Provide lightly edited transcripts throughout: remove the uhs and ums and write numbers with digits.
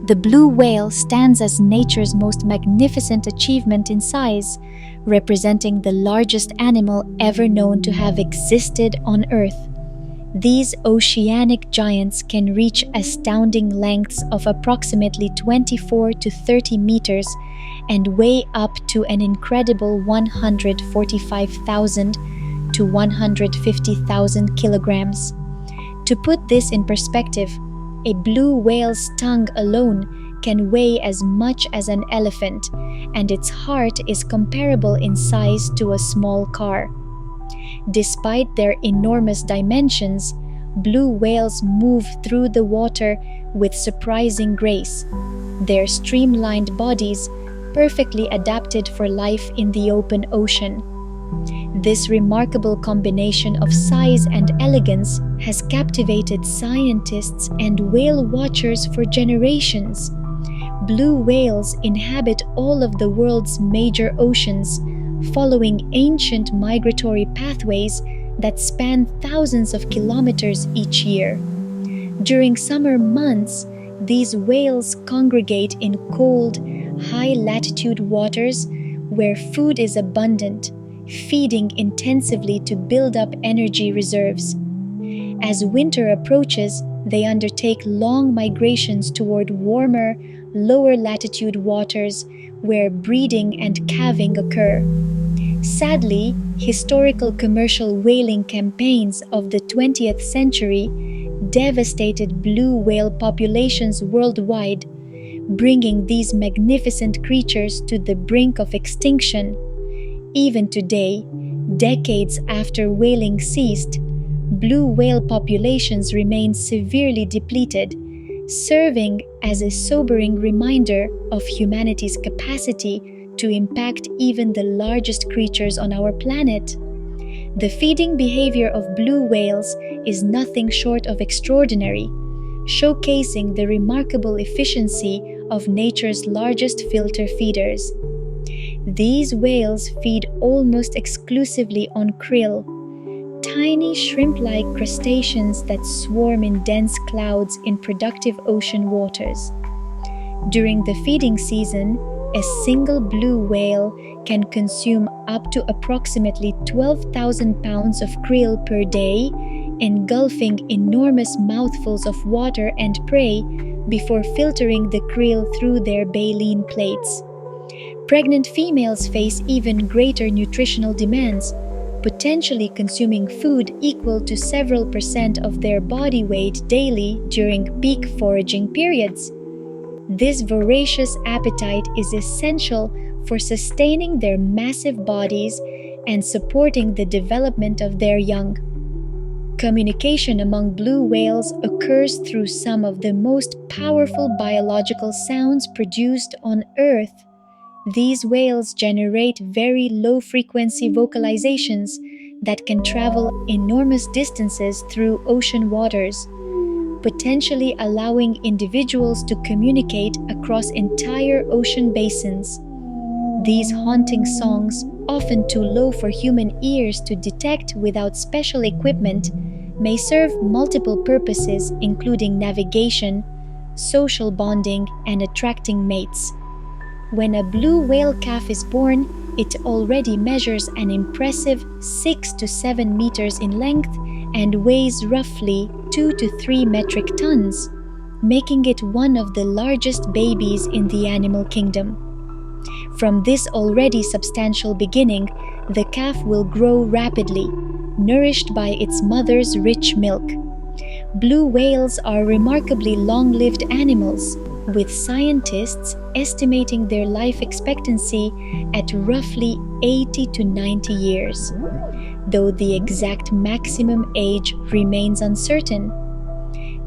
The blue whale stands as nature's most magnificent achievement in size, representing the largest animal ever known to have existed on Earth. These oceanic giants can reach astounding lengths of approximately 24 to 30 meters and weigh up to an incredible 145,000 to 150,000 kilograms. To put this in perspective, a blue whale's tongue alone can weigh as much as an elephant, and its heart is comparable in size to a small car. Despite their enormous dimensions, blue whales move through the water with surprising grace, their streamlined bodies perfectly adapted for life in the open ocean. This remarkable combination of size and elegance has captivated scientists and whale watchers for generations. Blue whales inhabit all of the world's major oceans, following ancient migratory pathways that span thousands of kilometers each year. During summer months, these whales congregate in cold, high-latitude waters where food is abundant, feeding intensively to build up energy reserves. As winter approaches, they undertake long migrations toward warmer, lower-latitude waters where breeding and calving occur. Sadly, historical commercial whaling campaigns of the 20th century devastated blue whale populations worldwide, bringing these magnificent creatures to the brink of extinction. Even today, decades after whaling ceased, blue whale populations remain severely depleted, serving as a sobering reminder of humanity's capacity to impact even the largest creatures on our planet. The feeding behavior of blue whales is nothing short of extraordinary, showcasing the remarkable efficiency of nature's largest filter feeders. These whales feed almost exclusively on krill, tiny shrimp-like crustaceans that swarm in dense clouds in productive ocean waters. During the feeding season, a single blue whale can consume up to approximately 12,000 pounds of krill per day, engulfing enormous mouthfuls of water and prey before filtering the krill through their baleen plates. Pregnant females face even greater nutritional demands, potentially consuming food equal to several percent of their body weight daily during peak foraging periods. This voracious appetite is essential for sustaining their massive bodies and supporting the development of their young. Communication among blue whales occurs through some of the most powerful biological sounds produced on Earth. These whales generate very low-frequency vocalizations that can travel enormous distances through ocean waters, potentially allowing individuals to communicate across entire ocean basins. These haunting songs, often too low for human ears to detect without special equipment, may serve multiple purposes including navigation, social bonding, and attracting mates. When a blue whale calf is born, it already measures an impressive 6 to 7 meters in length and weighs roughly 2 to 3 metric tons, making it one of the largest babies in the animal kingdom. From this already substantial beginning, the calf will grow rapidly, nourished by its mother's rich milk. Blue whales are remarkably long-lived animals, with scientists estimating their life expectancy at roughly 80 to 90 years, though the exact maximum age remains uncertain.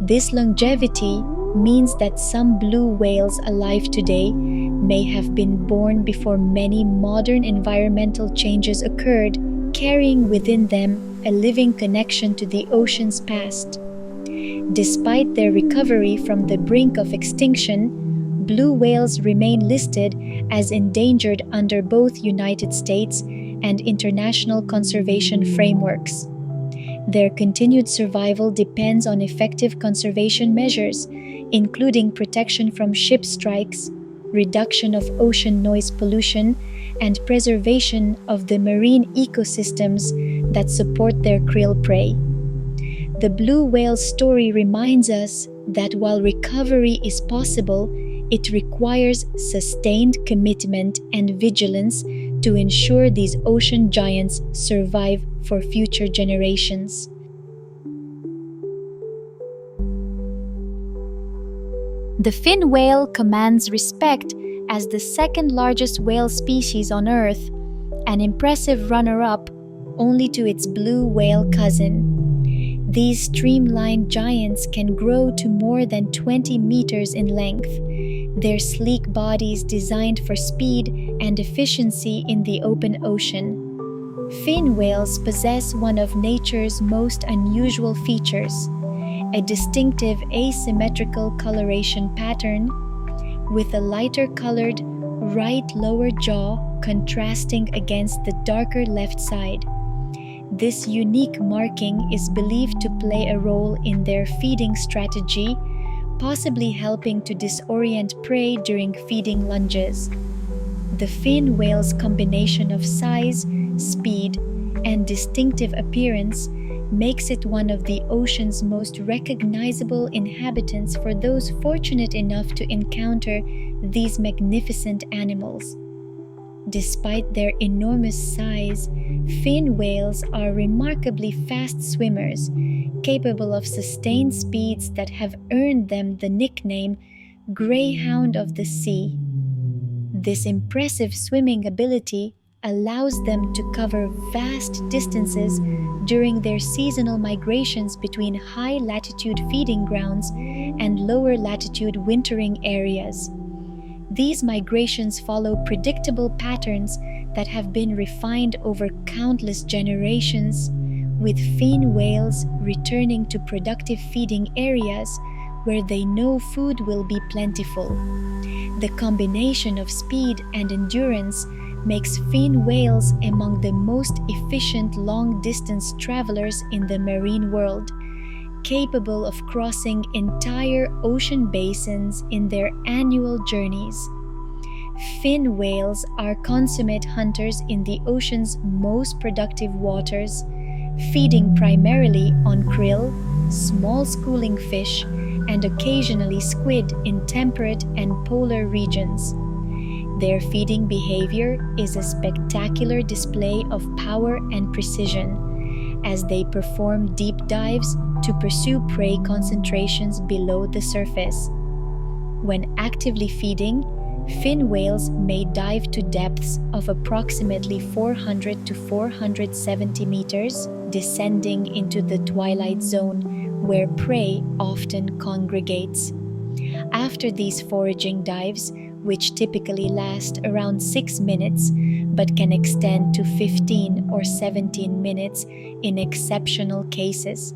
This longevity means that some blue whales alive today may have been born before many modern environmental changes occurred, carrying within them a living connection to the ocean's past. Despite their recovery from the brink of extinction, blue whales remain listed as endangered under both United States and international conservation frameworks. Their continued survival depends on effective conservation measures, including protection from ship strikes, reduction of ocean noise pollution, and preservation of the marine ecosystems that support their krill prey. The blue whale story reminds us that while recovery is possible, it requires sustained commitment and vigilance to ensure these ocean giants survive for future generations. The fin whale commands respect as the second largest whale species on Earth, an impressive runner-up only to its blue whale cousin. These streamlined giants can grow to more than 20 meters in length, their sleek bodies designed for speed and efficiency in the open ocean. Fin whales possess one of nature's most unusual features, a distinctive asymmetrical coloration pattern with a lighter colored right lower jaw contrasting against the darker left side. This unique marking is believed to play a role in their feeding strategy, possibly helping to disorient prey during feeding lunges. The fin whale's combination of size, speed, and distinctive appearance makes it one of the ocean's most recognizable inhabitants for those fortunate enough to encounter these magnificent animals. Despite their enormous size, fin whales are remarkably fast swimmers, capable of sustained speeds that have earned them the nickname Greyhound of the Sea. This impressive swimming ability allows them to cover vast distances during their seasonal migrations between high-latitude feeding grounds and lower-latitude wintering areas. These migrations follow predictable patterns that have been refined over countless generations, with fin whales returning to productive feeding areas where they know food will be plentiful. The combination of speed and endurance makes fin whales among the most efficient long-distance travelers in the marine world, capable of crossing entire ocean basins in their annual journeys. Fin whales are consummate hunters in the ocean's most productive waters, feeding primarily on krill, small schooling fish, and occasionally squid in temperate and polar regions. Their feeding behavior is a spectacular display of power and precision, as they perform deep dives to pursue prey concentrations below the surface. When actively feeding, fin whales may dive to depths of approximately 400 to 470 meters, descending into the twilight zone where prey often congregates. After these foraging dives, which typically last around 6 minutes but can extend to 15 or 17 minutes in exceptional cases,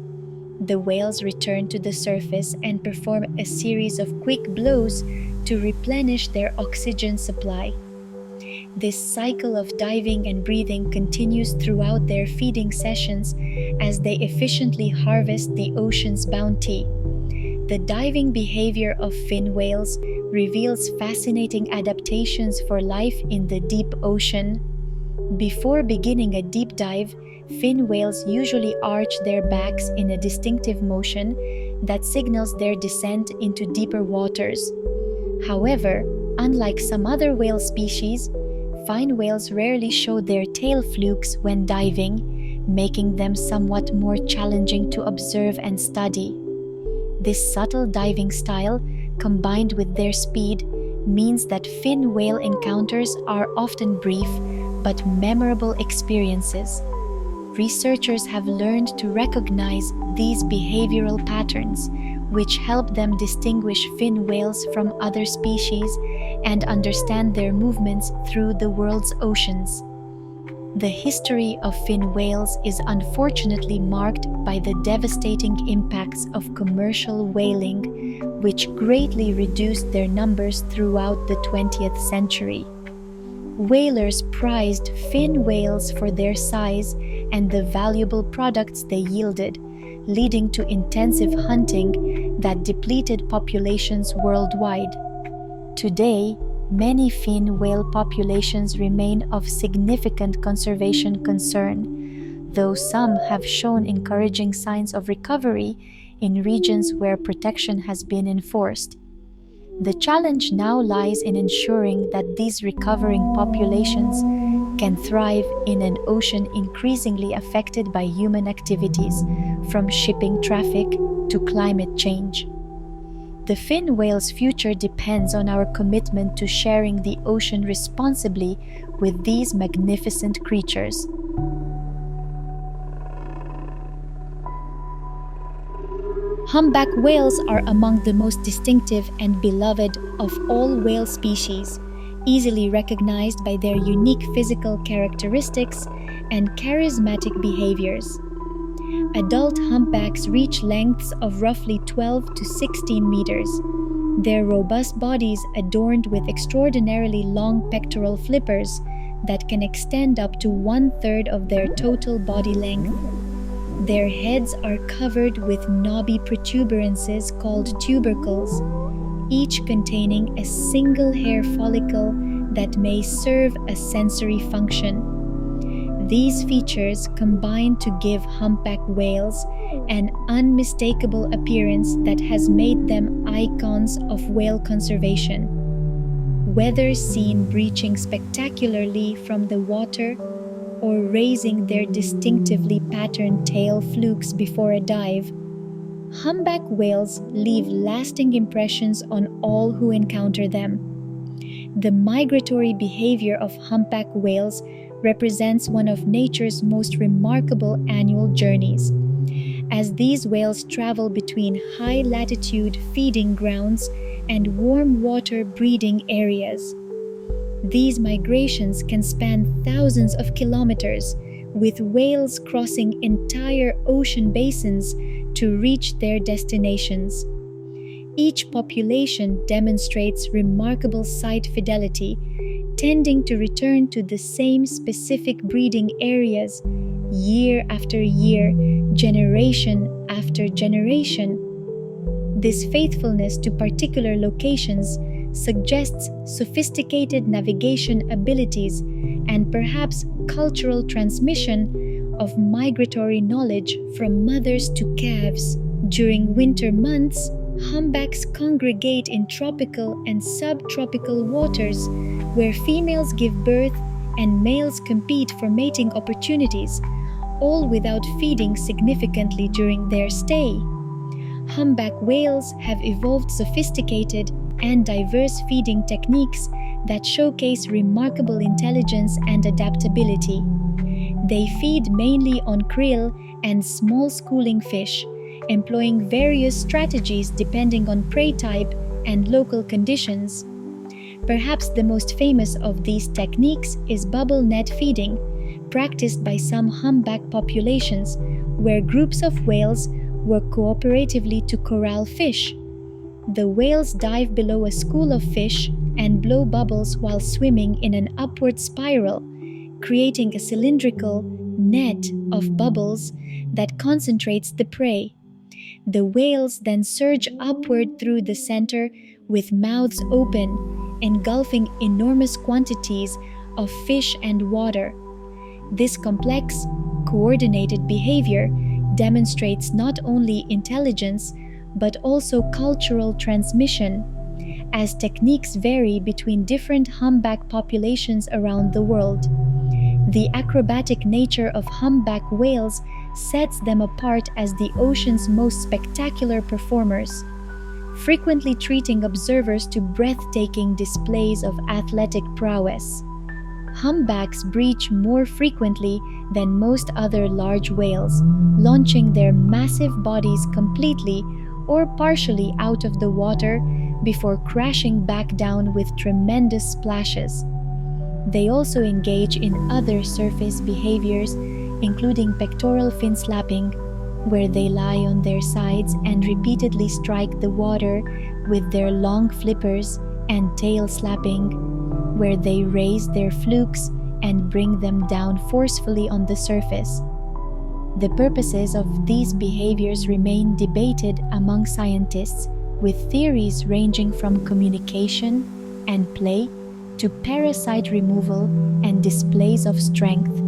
the whales return to the surface and perform a series of quick blows to replenish their oxygen supply. This cycle of diving and breathing continues throughout their feeding sessions as they efficiently harvest the ocean's bounty. The diving behavior of fin whales reveals fascinating adaptations for life in the deep ocean. Before beginning a deep dive, fin whales usually arch their backs in a distinctive motion that signals their descent into deeper waters. However, unlike some other whale species, fin whales rarely show their tail flukes when diving, making them somewhat more challenging to observe and study. This subtle diving style, combined with their speed, means that fin whale encounters are often brief but memorable experiences. Researchers have learned to recognize these behavioral patterns, which help them distinguish fin whales from other species and understand their movements through the world's oceans. The history of fin whales is unfortunately marked by the devastating impacts of commercial whaling, which greatly reduced their numbers throughout the 20th century. Whalers prized fin whales for their size and the valuable products they yielded, leading to intensive hunting that depleted populations worldwide. Today, many fin whale populations remain of significant conservation concern, though some have shown encouraging signs of recovery in regions where protection has been enforced. The challenge now lies in ensuring that these recovering populations can thrive in an ocean increasingly affected by human activities, from shipping traffic to climate change. The fin whale's future depends on our commitment to sharing the ocean responsibly with these magnificent creatures. Humpback whales are among the most distinctive and beloved of all whale species, easily recognized by their unique physical characteristics and charismatic behaviors. Adult humpbacks reach lengths of roughly 12 to 16 meters. Their robust bodies adorned with extraordinarily long pectoral flippers that can extend up to 1/3 of their total body length. Their heads are covered with knobby protuberances called tubercles, each containing a single hair follicle that may serve a sensory function. These features combine to give humpback whales an unmistakable appearance that has made them icons of whale conservation. Whether seen breaching spectacularly from the water or raising their distinctively patterned tail flukes before a dive, humpback whales leave lasting impressions on all who encounter them. The migratory behavior of humpback whales represents one of nature's most remarkable annual journeys, as these whales travel between high-latitude feeding grounds and warm water breeding areas. These migrations can span thousands of kilometers, with whales crossing entire ocean basins to reach their destinations. Each population demonstrates remarkable site fidelity, tending to return to the same specific breeding areas year after year, generation after generation. This faithfulness to particular locations suggests sophisticated navigation abilities and perhaps cultural transmission of migratory knowledge from mothers to calves. During winter months, humpbacks congregate in tropical and subtropical waters where females give birth and males compete for mating opportunities, all without feeding significantly during their stay. Humpback whales have evolved sophisticated and diverse feeding techniques that showcase remarkable intelligence and adaptability. They feed mainly on krill and small schooling fish, employing various strategies depending on prey type and local conditions. Perhaps the most famous of these techniques is bubble net feeding, practiced by some humpback populations, where groups of whales work cooperatively to corral fish. The whales dive below a school of fish and blow bubbles while swimming in an upward spiral, creating a cylindrical net of bubbles that concentrates the prey. The whales then surge upward through the center with mouths open, engulfing enormous quantities of fish and water. This complex, coordinated behavior demonstrates not only intelligence but also cultural transmission, as techniques vary between different humpback populations around the world. The acrobatic nature of humpback whales sets them apart as the ocean's most spectacular performers, frequently treating observers to breathtaking displays of athletic prowess. Humpbacks breach more frequently than most other large whales, launching their massive bodies completely or partially out of the water before crashing back down with tremendous splashes. They also engage in other surface behaviors, including pectoral fin slapping, where they lie on their sides and repeatedly strike the water with their long flippers, and tail slapping, where they raise their flukes and bring them down forcefully on the surface. The purposes of these behaviors remain debated among scientists, with theories ranging from communication and play to parasite removal and displays of strength.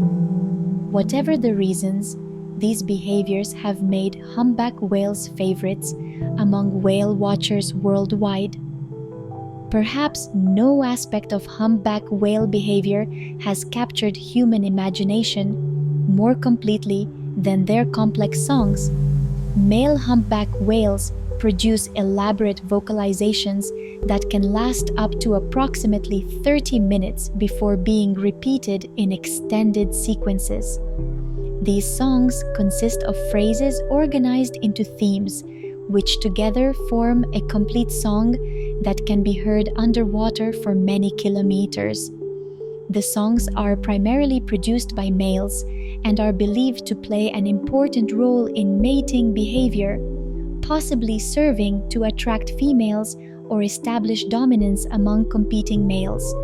Whatever the reasons, these behaviors have made humpback whales favorites among whale watchers worldwide. Perhaps no aspect of humpback whale behavior has captured human imagination more completely than their complex songs. Male humpback whales produce elaborate vocalizations that can last up to approximately 30 minutes before being repeated in extended sequences. These songs consist of phrases organized into themes, which together form a complete song that can be heard underwater for many kilometers. The songs are primarily produced by males and are believed to play an important role in mating behavior, possibly serving to attract females or establish dominance among competing males.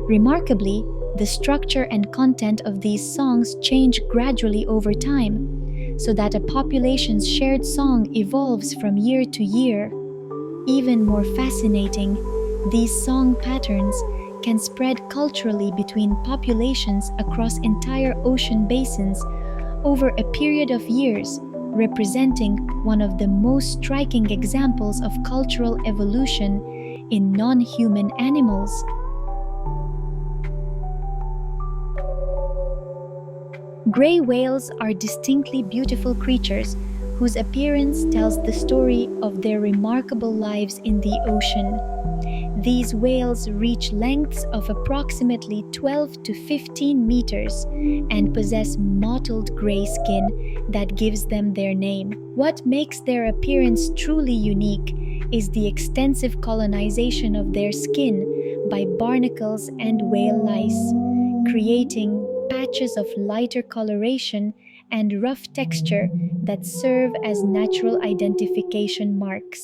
Remarkably, the structure and content of these songs change gradually over time, so that a population's shared song evolves from year to year. Even more fascinating, these song patterns can spread culturally between populations across entire ocean basins over a period of years, representing one of the most striking examples of cultural evolution in non-human animals. Gray whales are distinctly beautiful creatures whose appearance tells the story of their remarkable lives in the ocean. These whales reach lengths of approximately 12 to 15 meters and possess mottled gray skin that gives them their name. What makes their appearance truly unique is the extensive colonization of their skin by barnacles and whale lice, creating patches of lighter coloration and rough texture that serve as natural identification marks.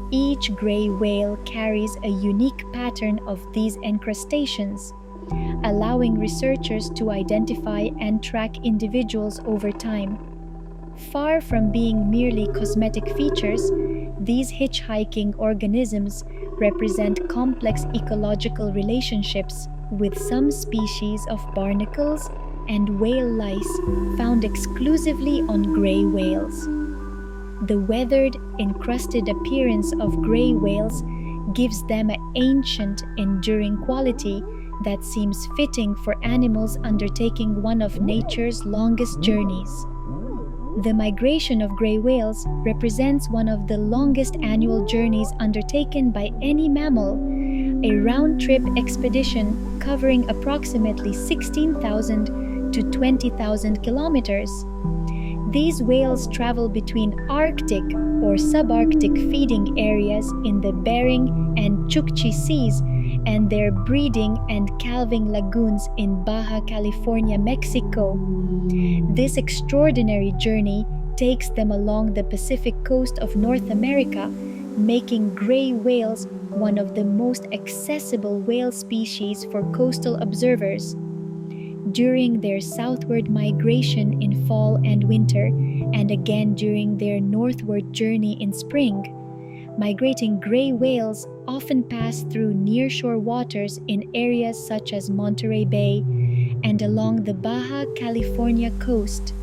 Each gray whale carries a unique pattern of these encrustations, allowing researchers to identify and track individuals over time. Far from being merely cosmetic features, these hitchhiking organisms represent complex ecological relationships, with some species of barnacles and whale lice found exclusively on gray whales. The weathered, encrusted appearance of gray whales gives them an ancient, enduring quality that seems fitting for animals undertaking one of nature's longest journeys. The migration of gray whales represents one of the longest annual journeys undertaken by any mammal, a round-trip expedition covering approximately 16,000 to 20,000 kilometers. These whales travel between Arctic or subarctic feeding areas in the Bering and Chukchi Seas and their breeding and calving lagoons in Baja California, Mexico. This extraordinary journey takes them along the Pacific coast of North America, making gray whales one of the most accessible whale species for coastal observers. During their southward migration in fall and winter, and again during their northward journey in spring, migrating gray whales often pass through nearshore waters in areas such as Monterey Bay and along the Baja California coast.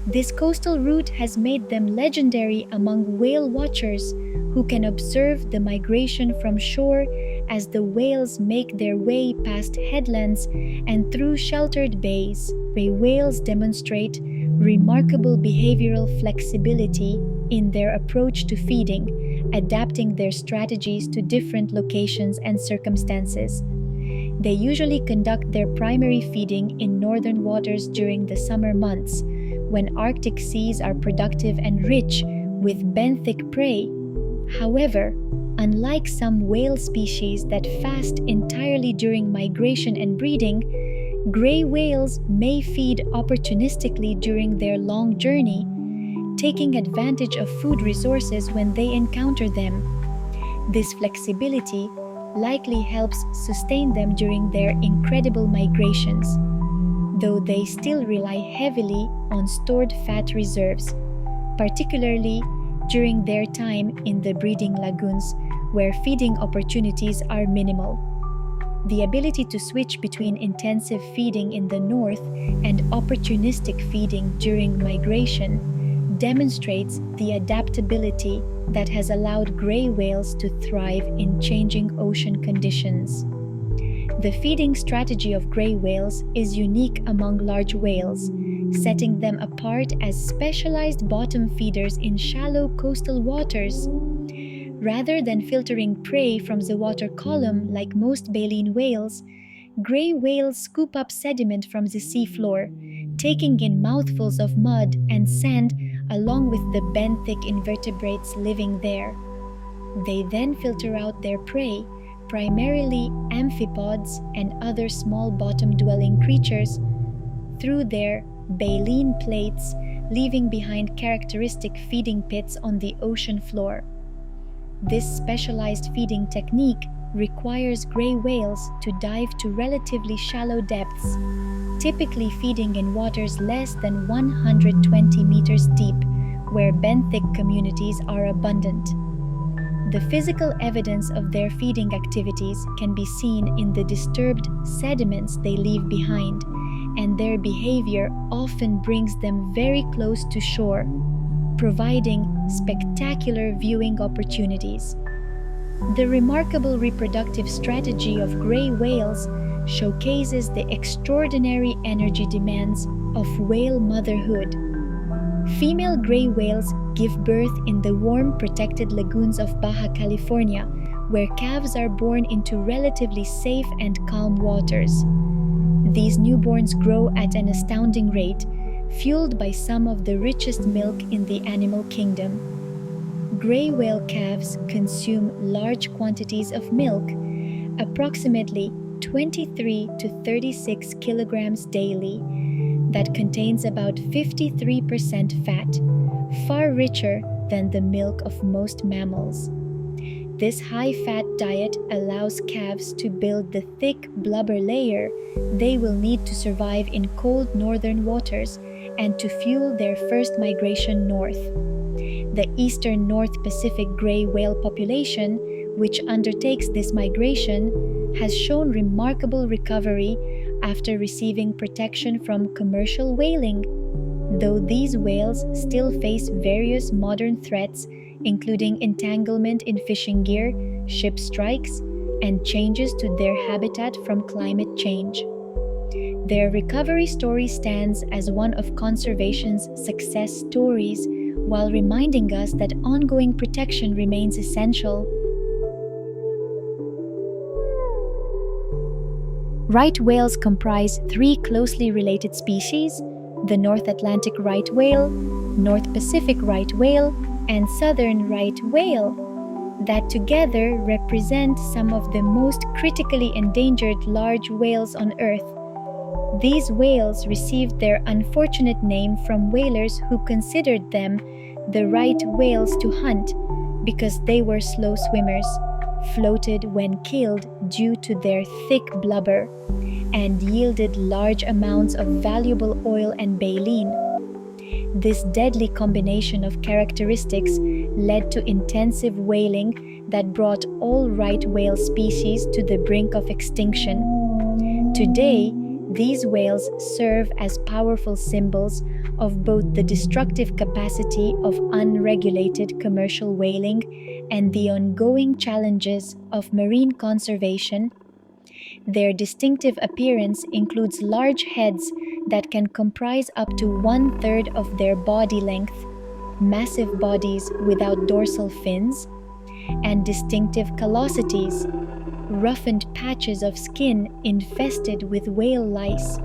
This coastal route has made them legendary among whale watchers who can observe the migration from shore as the whales make their way past headlands and through sheltered bays. Gray whales demonstrate remarkable behavioral flexibility in their approach to feeding, adapting their strategies to different locations and circumstances. They usually conduct their primary feeding in northern waters during the summer months, when Arctic seas are productive and rich with benthic prey. However, unlike some whale species that fast entirely during migration and breeding, gray whales may feed opportunistically during their long journey, taking advantage of food resources when they encounter them. This flexibility likely helps sustain them during their incredible migrations, though they still rely heavily on stored fat reserves, particularly during their time in the breeding lagoons where feeding opportunities are minimal. The ability to switch between intensive feeding in the north and opportunistic feeding during migration demonstrates the adaptability that has allowed gray whales to thrive in changing ocean conditions. The feeding strategy of gray whales is unique among large whales, setting them apart as specialized bottom feeders in shallow coastal waters. Rather than filtering prey from the water column like most baleen whales, gray whales scoop up sediment from the seafloor, taking in mouthfuls of mud and sand along with the benthic invertebrates living there. They then filter out their prey, primarily amphipods and other small bottom-dwelling creatures, through their baleen plates, leaving behind characteristic feeding pits on the ocean floor. This specialized feeding technique requires gray whales to dive to relatively shallow depths, typically feeding in waters less than 120 meters deep, where benthic communities are abundant. The physical evidence of their feeding activities can be seen in the disturbed sediments they leave behind, and their behavior often brings them very close to shore, providing spectacular viewing opportunities. The remarkable reproductive strategy of gray whales showcases the extraordinary energy demands of whale motherhood. Female gray whales give birth in the warm, protected lagoons of Baja California, where calves are born into relatively safe and calm waters. These newborns grow at an astounding rate, fueled by some of the richest milk in the animal kingdom. Gray whale calves consume large quantities of milk, approximately 23 to 36 kilograms daily, that contains about 53% fat, far richer than the milk of most mammals. This high-fat diet allows calves to build the thick blubber layer they will need to survive in cold northern waters and to fuel their first migration north. The eastern North Pacific gray whale population, which undertakes this migration, has shown remarkable recovery after receiving protection from commercial whaling, though these whales still face various modern threats, including entanglement in fishing gear, ship strikes, and changes to their habitat from climate change. Their recovery story stands as one of conservation's success stories, while reminding us that ongoing protection remains essential. Right whales comprise three closely related species: the North Atlantic right whale, North Pacific right whale, and Southern right whale, that together represent some of the most critically endangered large whales on Earth. These whales received their unfortunate name from whalers who considered them the right whales to hunt because they were slow swimmers, floated when killed due to their thick blubber, and yielded large amounts of valuable oil and baleen. This deadly combination of characteristics led to intensive whaling that brought all right whale species to the brink of extinction. Today, these whales serve as powerful symbols of both the destructive capacity of unregulated commercial whaling and the ongoing challenges of marine conservation. Their distinctive appearance includes large heads that can comprise up to 1/3 of their body length, massive bodies without dorsal fins, and distinctive callosities, roughened patches of skin infested with whale lice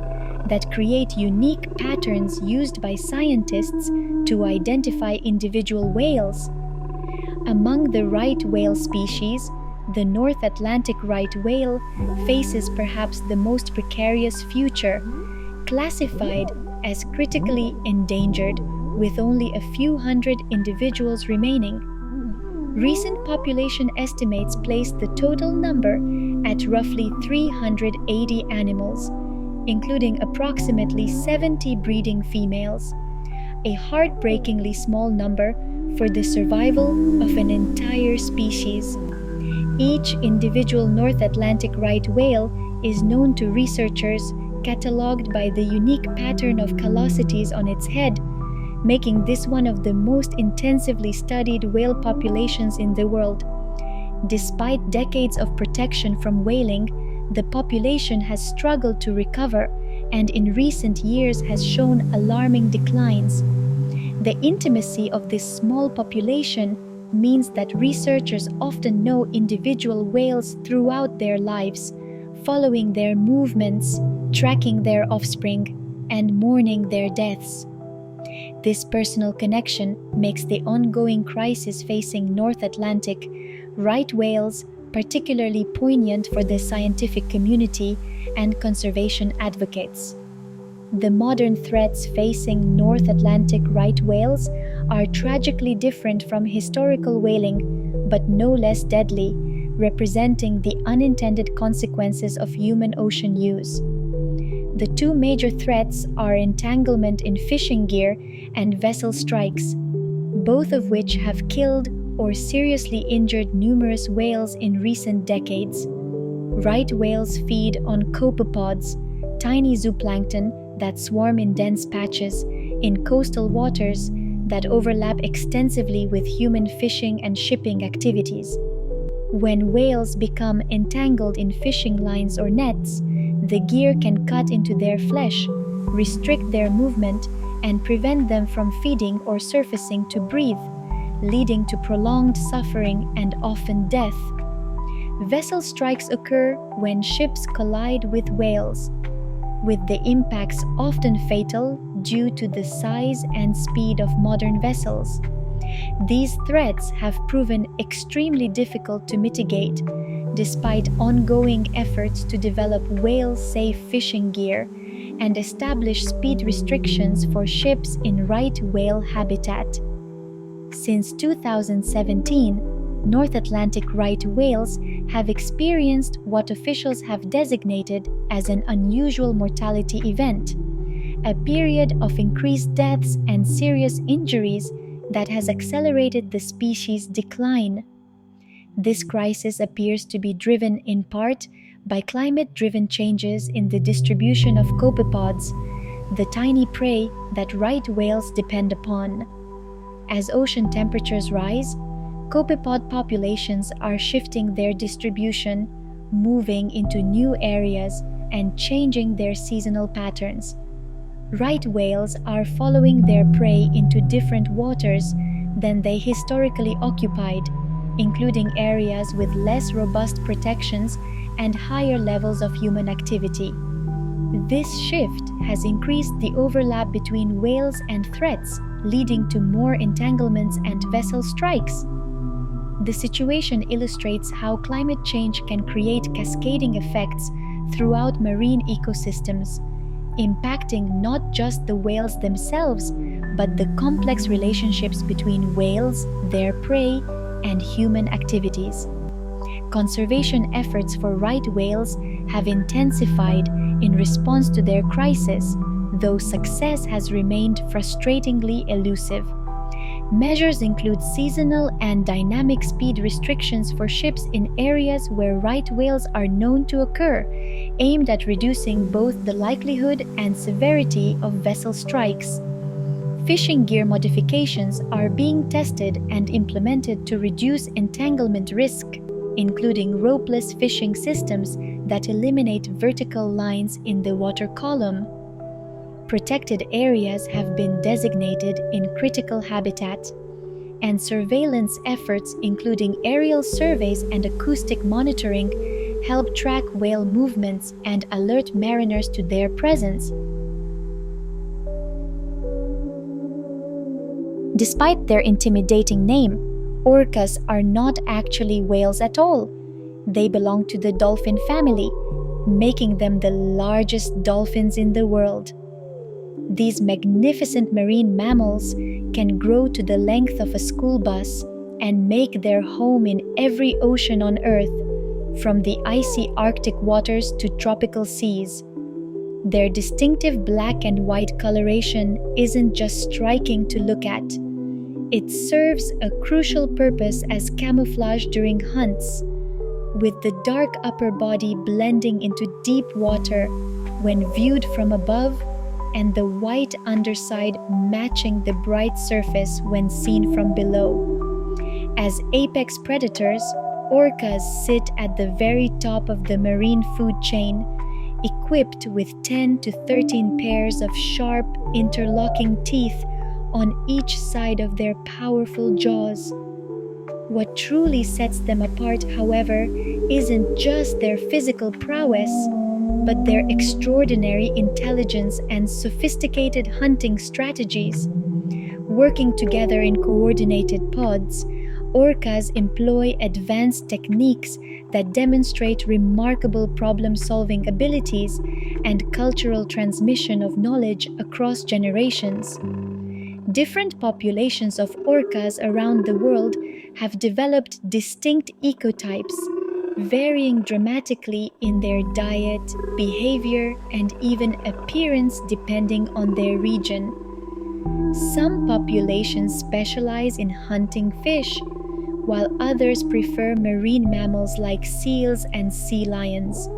that create unique patterns used by scientists to identify individual whales. Among the right whale species, the North Atlantic right whale faces perhaps the most precarious future, classified as critically endangered with only a few hundred individuals remaining. Recent population estimates place the total number at roughly 380 animals, including approximately 70 breeding females, a heartbreakingly small number for the survival of an entire species. Each individual North Atlantic right whale is known to researchers catalogued by the unique pattern of callosities on its head, making this one of the most intensively studied whale populations in the world. Despite decades of protection from whaling, the population has struggled to recover and in recent years has shown alarming declines. The intimacy of this small population means that researchers often know individual whales throughout their lives, following their movements, tracking their offspring, and mourning their deaths. This personal connection makes the ongoing crisis facing North Atlantic right whales particularly poignant for the scientific community and conservation advocates. The modern threats facing North Atlantic right whales are tragically different from historical whaling, but no less deadly, representing the unintended consequences of human ocean use. The two major threats are entanglement in fishing gear and vessel strikes, both of which have killed or seriously injured numerous whales in recent decades. Right whales feed on copepods, tiny zooplankton that swarm in dense patches in coastal waters that overlap extensively with human fishing and shipping activities. When whales become entangled in fishing lines or nets, the gear can cut into their flesh, restrict their movement, and prevent them from feeding or surfacing to breathe, leading to prolonged suffering and often death. Vessel strikes occur when ships collide with whales, with the impacts often fatal due to the size and speed of modern vessels. These threats have proven extremely difficult to mitigate, despite ongoing efforts to develop whale-safe fishing gear and establish speed restrictions for ships in right whale habitat. Since 2017, North Atlantic right whales have experienced what officials have designated as an unusual mortality event, a period of increased deaths and serious injuries that has accelerated the species' decline. This crisis appears to be driven in part by climate-driven changes in the distribution of copepods, the tiny prey that right whales depend upon. As ocean temperatures rise, copepod populations are shifting their distribution, moving into new areas and changing their seasonal patterns. Right whales are following their prey into different waters than they historically occupied, including areas with less robust protections and higher levels of human activity. This shift has increased the overlap between whales and threats, leading to more entanglements and vessel strikes. The situation illustrates how climate change can create cascading effects throughout marine ecosystems, impacting not just the whales themselves, but the complex relationships between whales, their prey, and human activities. Conservation efforts for right whales have intensified in response to their crisis, though success has remained frustratingly elusive. Measures include seasonal and dynamic speed restrictions for ships in areas where right whales are known to occur, aimed at reducing both the likelihood and severity of vessel strikes. Fishing gear modifications are being tested and implemented to reduce entanglement risk, including ropeless fishing systems that eliminate vertical lines in the water column. Protected areas have been designated in critical habitat, and surveillance efforts, including aerial surveys and acoustic monitoring, help track whale movements and alert mariners to their presence. Despite their intimidating name, orcas are not actually whales at all. They belong to the dolphin family, making them the largest dolphins in the world. These magnificent marine mammals can grow to the length of a school bus, and make their home in every ocean on Earth, from the icy Arctic waters to tropical seas. Their distinctive black and white coloration isn't just striking to look at. It serves a crucial purpose as camouflage during hunts, with the dark upper body blending into deep water when viewed from above, and the white underside matching the bright surface when seen from below. As apex predators, orcas sit at the very top of the marine food chain, equipped with 10 to 13 pairs of sharp, interlocking teeth on each side of their powerful jaws. What truly sets them apart, however, isn't just their physical prowess, but their extraordinary intelligence and sophisticated hunting strategies. Working together in coordinated pods, orcas employ advanced techniques that demonstrate remarkable problem-solving abilities and cultural transmission of knowledge across generations. Different populations of orcas around the world have developed distinct ecotypes, varying dramatically in their diet, behavior, and even appearance depending on their region. Some populations specialize in hunting fish, while others prefer marine mammals like seals and sea lions.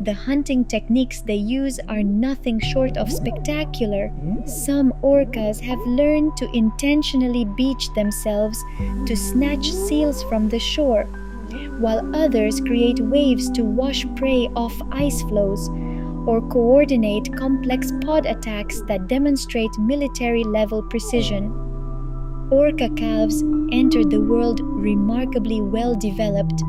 The hunting techniques they use are nothing short of spectacular. Some orcas have learned to intentionally beach themselves to snatch seals from the shore, while others create waves to wash prey off ice floes or coordinate complex pod attacks that demonstrate military-level precision. Orca calves enter the world remarkably well-developed,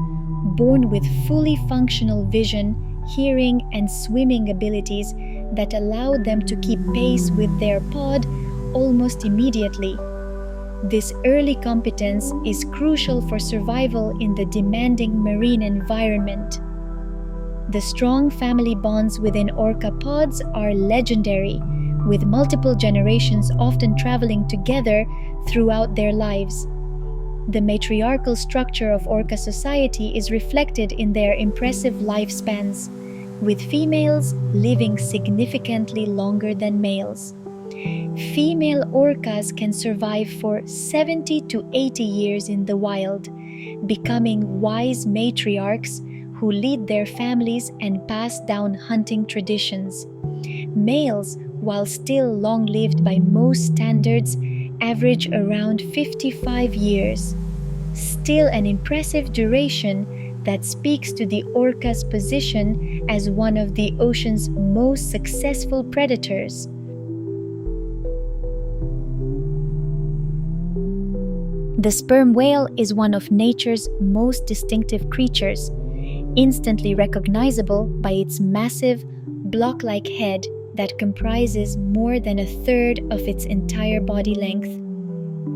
born with fully functional vision, hearing, and swimming abilities that allow them to keep pace with their pod almost immediately. This early competence is crucial for survival in the demanding marine environment. The strong family bonds within orca pods are legendary, with multiple generations often traveling together throughout their lives. The matriarchal structure of orca society is reflected in their impressive lifespans, with females living significantly longer than males. Female orcas can survive for 70 to 80 years in the wild, becoming wise matriarchs who lead their families and pass down hunting traditions. Males, while still long-lived by most standards, average around 55 years. Still an impressive duration that speaks to the orca's position as one of the ocean's most successful predators. The sperm whale is one of nature's most distinctive creatures, instantly recognizable by its massive, block-like head that comprises more than a third of its entire body length.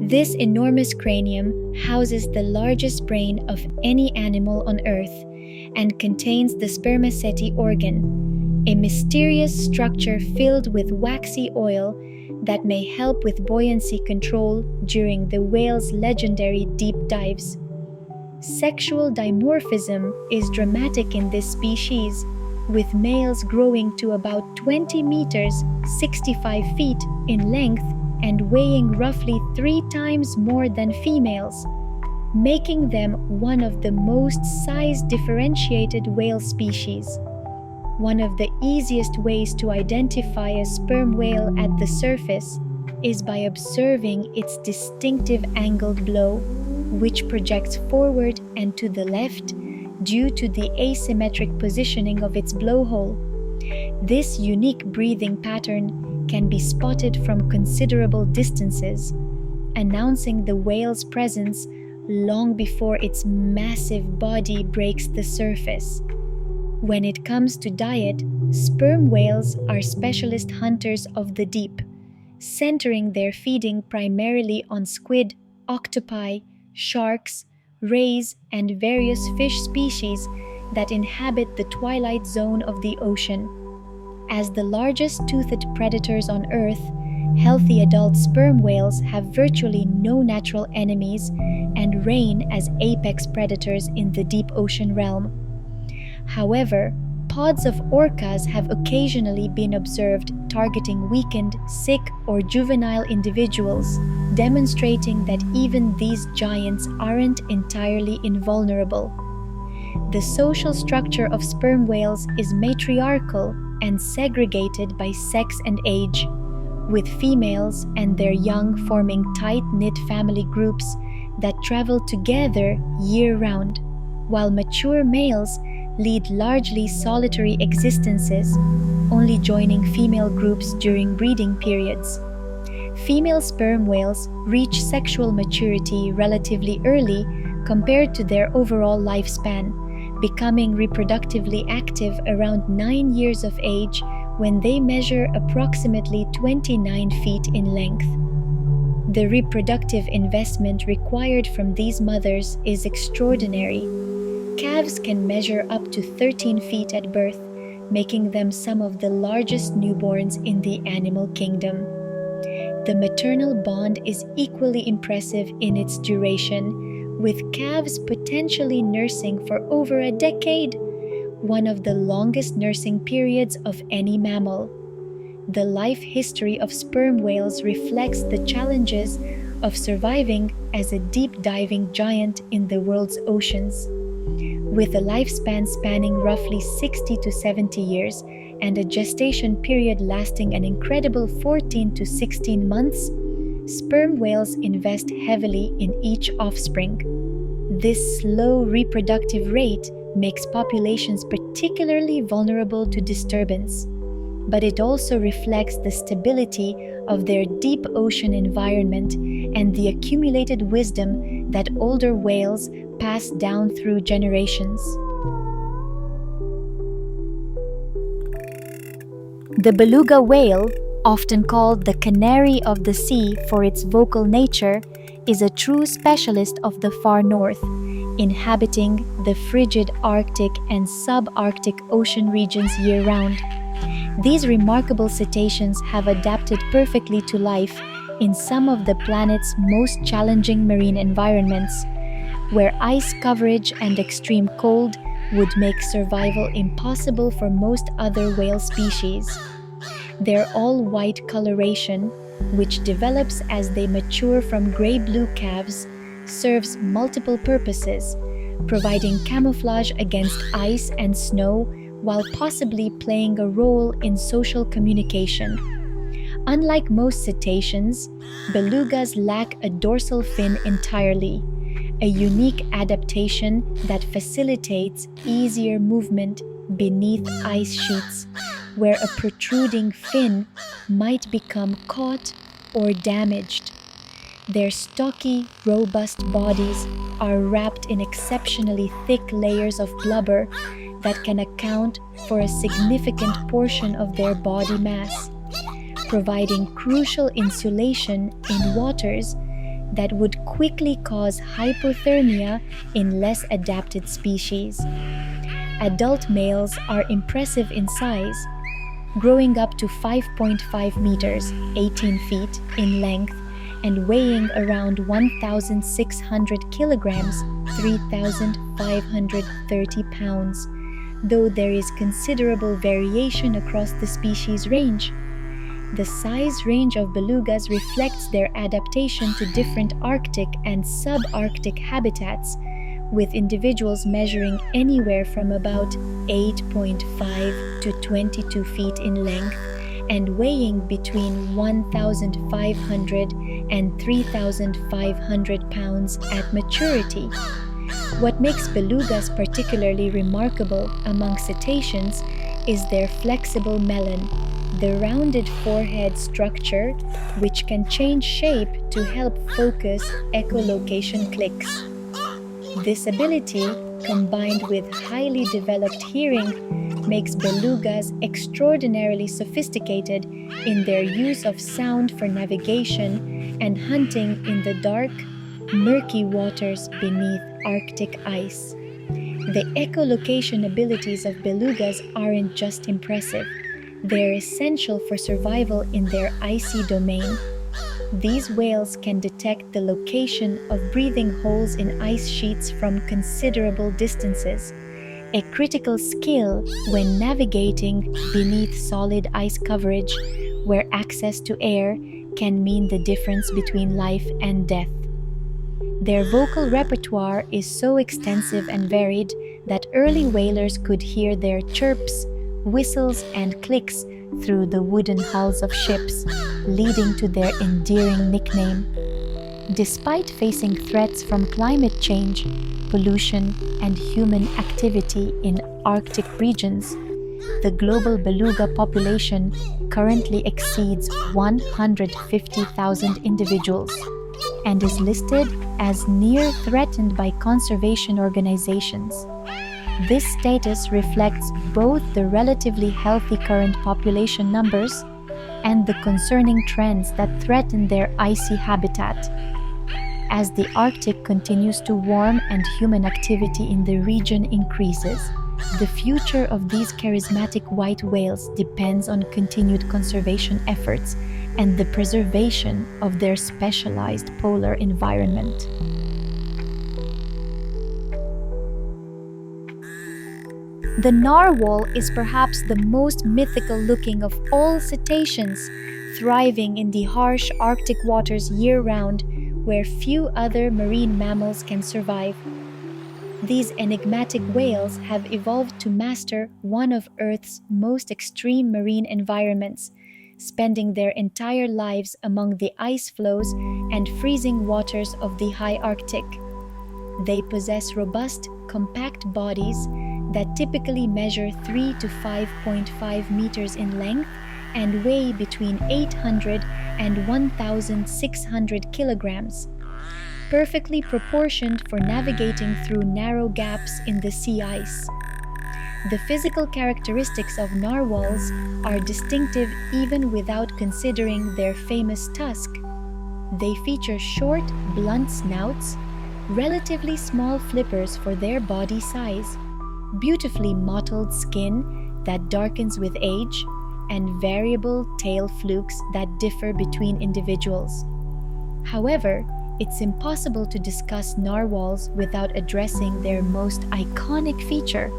This enormous cranium houses the largest brain of any animal on Earth and contains the spermaceti organ, a mysterious structure filled with waxy oil that may help with buoyancy control during the whale's legendary deep dives. Sexual dimorphism is dramatic in this species, with males growing to about 20 meters, 65 feet in length and weighing roughly 3 times more than females, making them one of the most size-differentiated whale species. One of the easiest ways to identify a sperm whale at the surface is by observing its distinctive angled blow, which projects forward and to the left due to the asymmetric positioning of its blowhole. This unique breathing pattern can be spotted from considerable distances, announcing the whale's presence long before its massive body breaks the surface. When it comes to diet, sperm whales are specialist hunters of the deep, centering their feeding primarily on squid, octopi, sharks, rays, and various fish species that inhabit the twilight zone of the ocean. As the largest toothed predators on Earth, Healthy adult sperm whales have virtually no natural enemies and reign as apex predators in the deep ocean realm. However, pods of orcas have occasionally been observed targeting weakened, sick, or juvenile individuals, demonstrating that even these giants aren't entirely invulnerable. The social structure of sperm whales is matriarchal and segregated by sex and age, with females and their young forming tight-knit family groups that travel together year-round, while mature males lead largely solitary existences, only joining female groups during breeding periods. Female sperm whales reach sexual maturity relatively early compared to their overall lifespan, becoming reproductively active around 9 years of age when they measure approximately 29 feet in length. The reproductive investment required from these mothers is extraordinary. Calves can measure up to 13 feet at birth, making them some of the largest newborns in the animal kingdom. The maternal bond is equally impressive in its duration, with calves potentially nursing for over a decade, one of the longest nursing periods of any mammal. The life history of sperm whales reflects the challenges of surviving as a deep-diving giant in the world's oceans. With a lifespan spanning roughly 60 to 70 years and a gestation period lasting an incredible 14 to 16 months, sperm whales invest heavily in each offspring. This slow reproductive rate makes populations particularly vulnerable to disturbance, but it also reflects the stability of their deep ocean environment and the accumulated wisdom that older whales pass down through generations. The beluga whale, often called the canary of the sea for its vocal nature, is a true specialist of the far north, inhabiting the frigid Arctic and subarctic ocean regions year-round. These remarkable cetaceans have adapted perfectly to life in some of the planet's most challenging marine environments, where ice coverage and extreme cold would make survival impossible for most other whale species. Their all-white coloration, which develops as they mature from gray-blue calves, serves multiple purposes, providing camouflage against ice and snow while possibly playing a role in social communication. Unlike most cetaceans, belugas lack a dorsal fin entirely, a unique adaptation that facilitates easier movement beneath ice sheets, where a protruding fin might become caught or damaged. Their stocky, robust bodies are wrapped in exceptionally thick layers of blubber that can account for a significant portion of their body mass, providing crucial insulation in waters that would quickly cause hypothermia in less adapted species. Adult males are impressive in size, growing up to 5.5 meters, 18 feet in length, and weighing around 1,600 kilograms, 3,530 pounds, though there is considerable variation across the species range. The size range of belugas reflects their adaptation to different Arctic and subarctic habitats, with individuals measuring anywhere from about 8.5 to 22 feet in length and weighing between 1,500 and 3,500 pounds at maturity. What makes belugas particularly remarkable among cetaceans is their flexible melon, the rounded forehead structure, which can change shape to help focus echolocation clicks. This ability, combined with highly developed hearing, makes belugas extraordinarily sophisticated in their use of sound for navigation and hunting in the dark, murky waters beneath Arctic ice. The echolocation abilities of belugas aren't just impressive, They're essential for survival in their icy domain. These whales can detect the location of breathing holes in ice sheets from considerable distances, a critical skill when navigating beneath solid ice coverage, where access to air can mean the difference between life and death. Their vocal repertoire is so extensive and varied that early whalers could hear their chirps, whistles, and clicks through the wooden hulls of ships, leading to their endearing nickname. Despite facing threats from climate change, pollution, and human activity in Arctic regions, the global beluga population currently exceeds 150,000 individuals and is listed as near threatened by conservation organizations. This status reflects both the relatively healthy current population numbers and the concerning trends that threaten their icy habitat. As the Arctic continues to warm and human activity in the region increases, the future of these charismatic white whales depends on continued conservation efforts and the preservation of their specialized polar environment. The narwhal is perhaps the most mythical looking of all cetaceans, thriving in the harsh Arctic waters year-round, where few other marine mammals can survive. These enigmatic whales have evolved to master one of Earth's most extreme marine environments, spending their entire lives among the ice floes and freezing waters of the high Arctic. They possess robust, compact bodies that typically measure 3 to 5.5 meters in length and weigh between 800 and 1,600 kilograms, perfectly proportioned for navigating through narrow gaps in the sea ice. The physical characteristics of narwhals are distinctive even without considering their famous tusk. They feature short, blunt snouts, relatively small flippers for their body size, beautifully mottled skin that darkens with age, and variable tail flukes that differ between individuals. However, it's impossible to discuss narwhals without addressing their most iconic feature,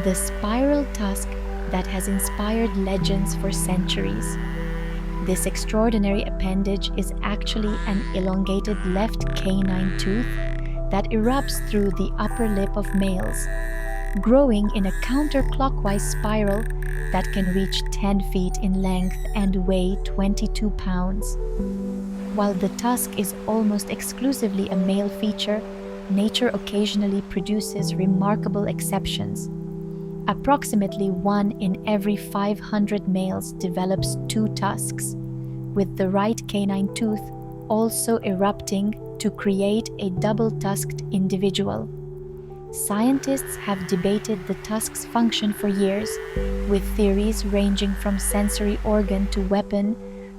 the spiral tusk that has inspired legends for centuries. This extraordinary appendage is actually an elongated left canine tooth that erupts through the upper lip of males, growing in a counterclockwise spiral that can reach 10 feet in length and weigh 22 pounds. While the tusk is almost exclusively a male feature, nature occasionally produces remarkable exceptions. Approximately 1 in every 500 males develops 2 tusks, with the right canine tooth also erupting to create a double-tusked individual. Scientists have debated the tusk's function for years, with theories ranging from sensory organ to weapon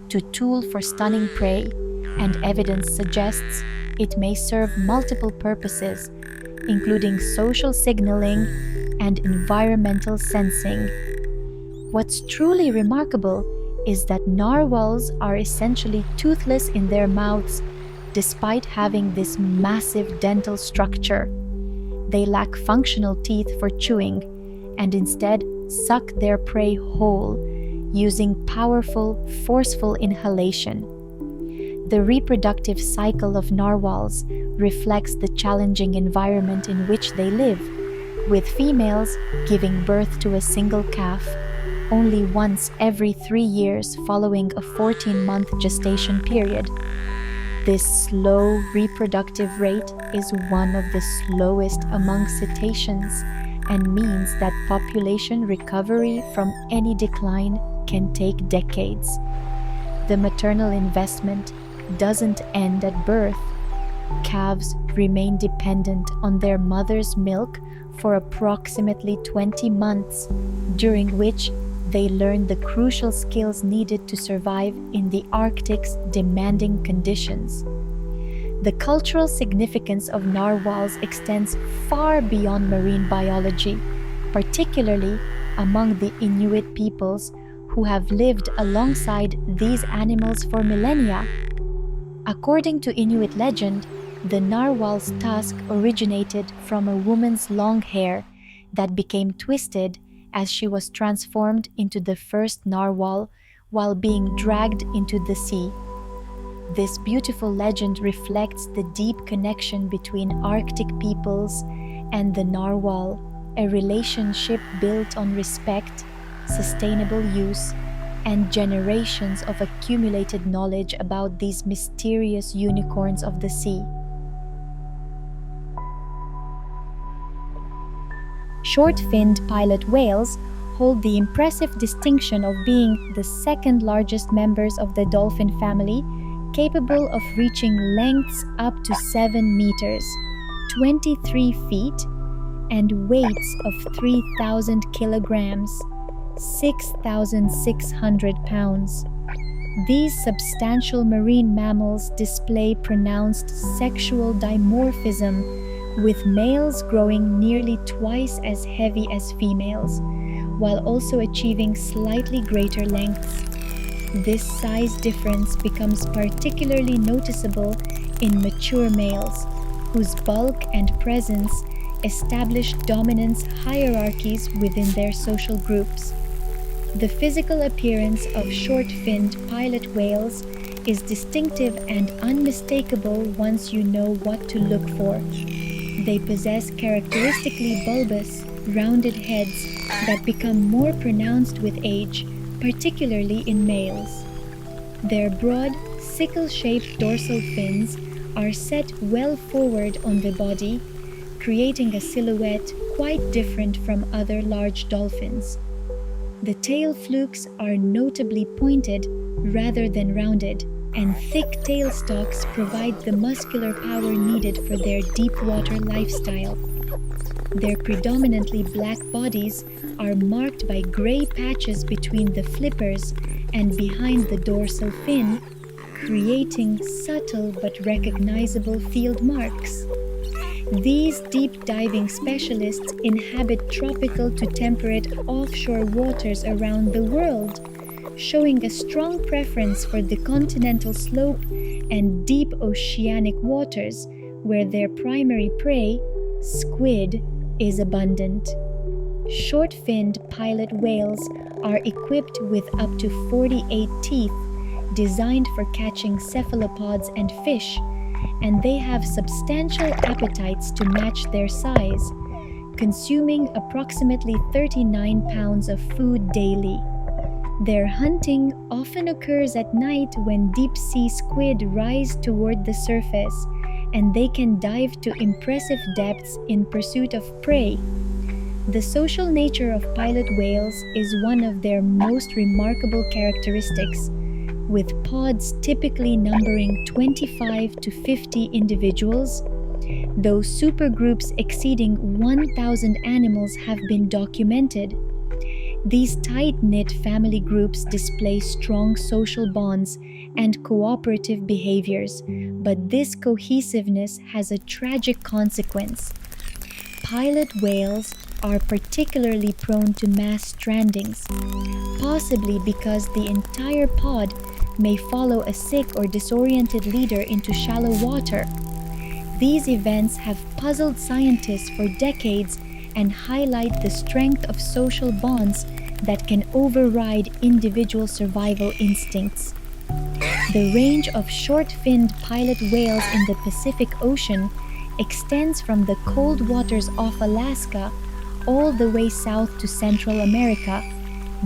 to tool for stunning prey, and evidence suggests it may serve multiple purposes, including social signaling and environmental sensing. What's truly remarkable is that narwhals are essentially toothless in their mouths, despite having this massive dental structure. They lack functional teeth for chewing and instead suck their prey whole, using powerful, forceful inhalation. The reproductive cycle of narwhals reflects the challenging environment in which they live, with females giving birth to a single calf only once every 3 years following a 14-month gestation period. This slow reproductive rate is one of the slowest among cetaceans and means that population recovery from any decline can take decades. The maternal investment doesn't end at birth. Calves remain dependent on their mother's milk for approximately 20 months, during which they learn the crucial skills needed to survive in the Arctic's demanding conditions. The cultural significance of narwhals extends far beyond marine biology, particularly among the Inuit peoples who have lived alongside these animals for millennia. According to Inuit legend, the narwhal's tusk originated from a woman's long hair that became twisted as she was transformed into the first narwhal while being dragged into the sea. This beautiful legend reflects the deep connection between Arctic peoples and the narwhal, a relationship built on respect, sustainable use, and generations of accumulated knowledge about these mysterious unicorns of the sea. Short-finned pilot whales hold the impressive distinction of being the second largest members of the dolphin family, capable of reaching lengths up to 7 meters, 23 feet, and weights of 3,000 kilograms, 6,600 pounds. These substantial marine mammals display pronounced sexual dimorphism, with males growing nearly twice as heavy as females, while also achieving slightly greater lengths. This size difference becomes particularly noticeable in mature males, whose bulk and presence establish dominance hierarchies within their social groups. The physical appearance of short-finned pilot whales is distinctive and unmistakable once you know what to look for. They possess characteristically bulbous, rounded heads that become more pronounced with age, particularly in males. Their broad, sickle-shaped dorsal fins are set well forward on the body, creating a silhouette quite different from other large dolphins. The tail flukes are notably pointed rather than rounded, and thick tail stalks provide the muscular power needed for their deep-water lifestyle. Their predominantly black bodies are marked by gray patches between the flippers and behind the dorsal fin, creating subtle but recognizable field marks. These deep-diving specialists inhabit tropical to temperate offshore waters around the world, showing a strong preference for the continental slope and deep oceanic waters, where their primary prey, squid, is abundant. Short-finned pilot whales are equipped with up to 48 teeth, designed for catching cephalopods and fish, and they have substantial appetites to match their size, consuming approximately 39 pounds of food daily. Their hunting often occurs at night when deep-sea squid rise toward the surface, and they can dive to impressive depths in pursuit of prey. The social nature of pilot whales is one of their most remarkable characteristics, with pods typically numbering 25 to 50 individuals, though supergroups exceeding 1,000 animals have been documented. These tight-knit family groups display strong social bonds and cooperative behaviors, but this cohesiveness has a tragic consequence. Pilot whales are particularly prone to mass strandings, possibly because the entire pod may follow a sick or disoriented leader into shallow water. These events have puzzled scientists for decades and highlight the strength of social bonds that can override individual survival instincts. The range of short-finned pilot whales in the Pacific Ocean extends from the cold waters off Alaska all the way south to Central America,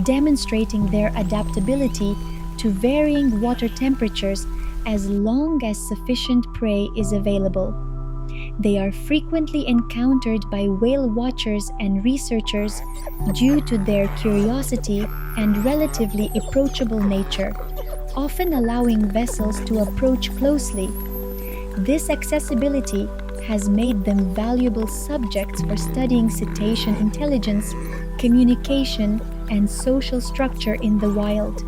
demonstrating their adaptability to varying water temperatures as long as sufficient prey is available. They are frequently encountered by whale watchers and researchers due to their curiosity and relatively approachable nature, often allowing vessels to approach closely. This accessibility has made them valuable subjects for studying cetacean intelligence, communication, and social structure in the wild.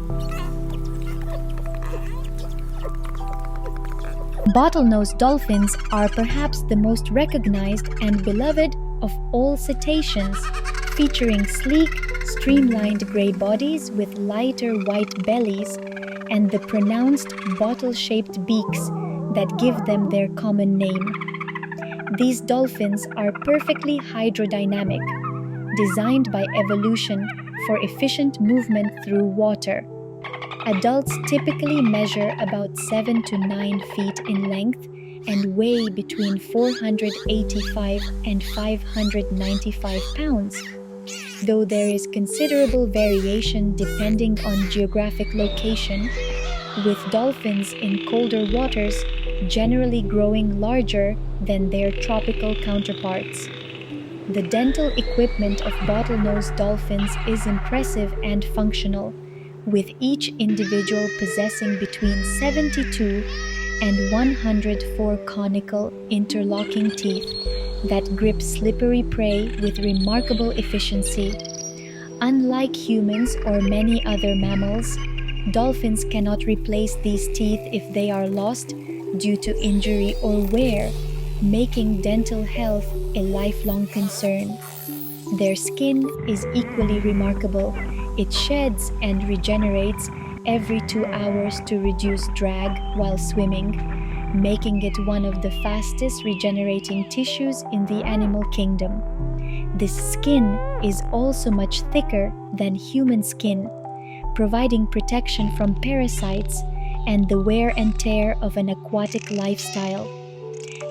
Bottlenose dolphins are perhaps the most recognized and beloved of all cetaceans, featuring sleek, streamlined gray bodies with lighter white bellies, and the pronounced bottle-shaped beaks that give them their common name. These dolphins are perfectly hydrodynamic, designed by evolution for efficient movement through water. Adults typically measure about 7 to 9 feet in length and weigh between 485 and 595 pounds, though there is considerable variation depending on geographic location, with dolphins in colder waters generally growing larger than their tropical counterparts. The dental equipment of bottlenose dolphins is impressive and functional, with each individual possessing between 72 and 104 conical interlocking teeth that grip slippery prey with remarkable efficiency. Unlike humans or many other mammals, dolphins cannot replace these teeth if they are lost due to injury or wear, making dental health a lifelong concern. Their skin is equally remarkable. It sheds and regenerates every 2 hours to reduce drag while swimming, making it one of the fastest regenerating tissues in the animal kingdom. This skin is also much thicker than human skin, providing protection from parasites and the wear and tear of an aquatic lifestyle.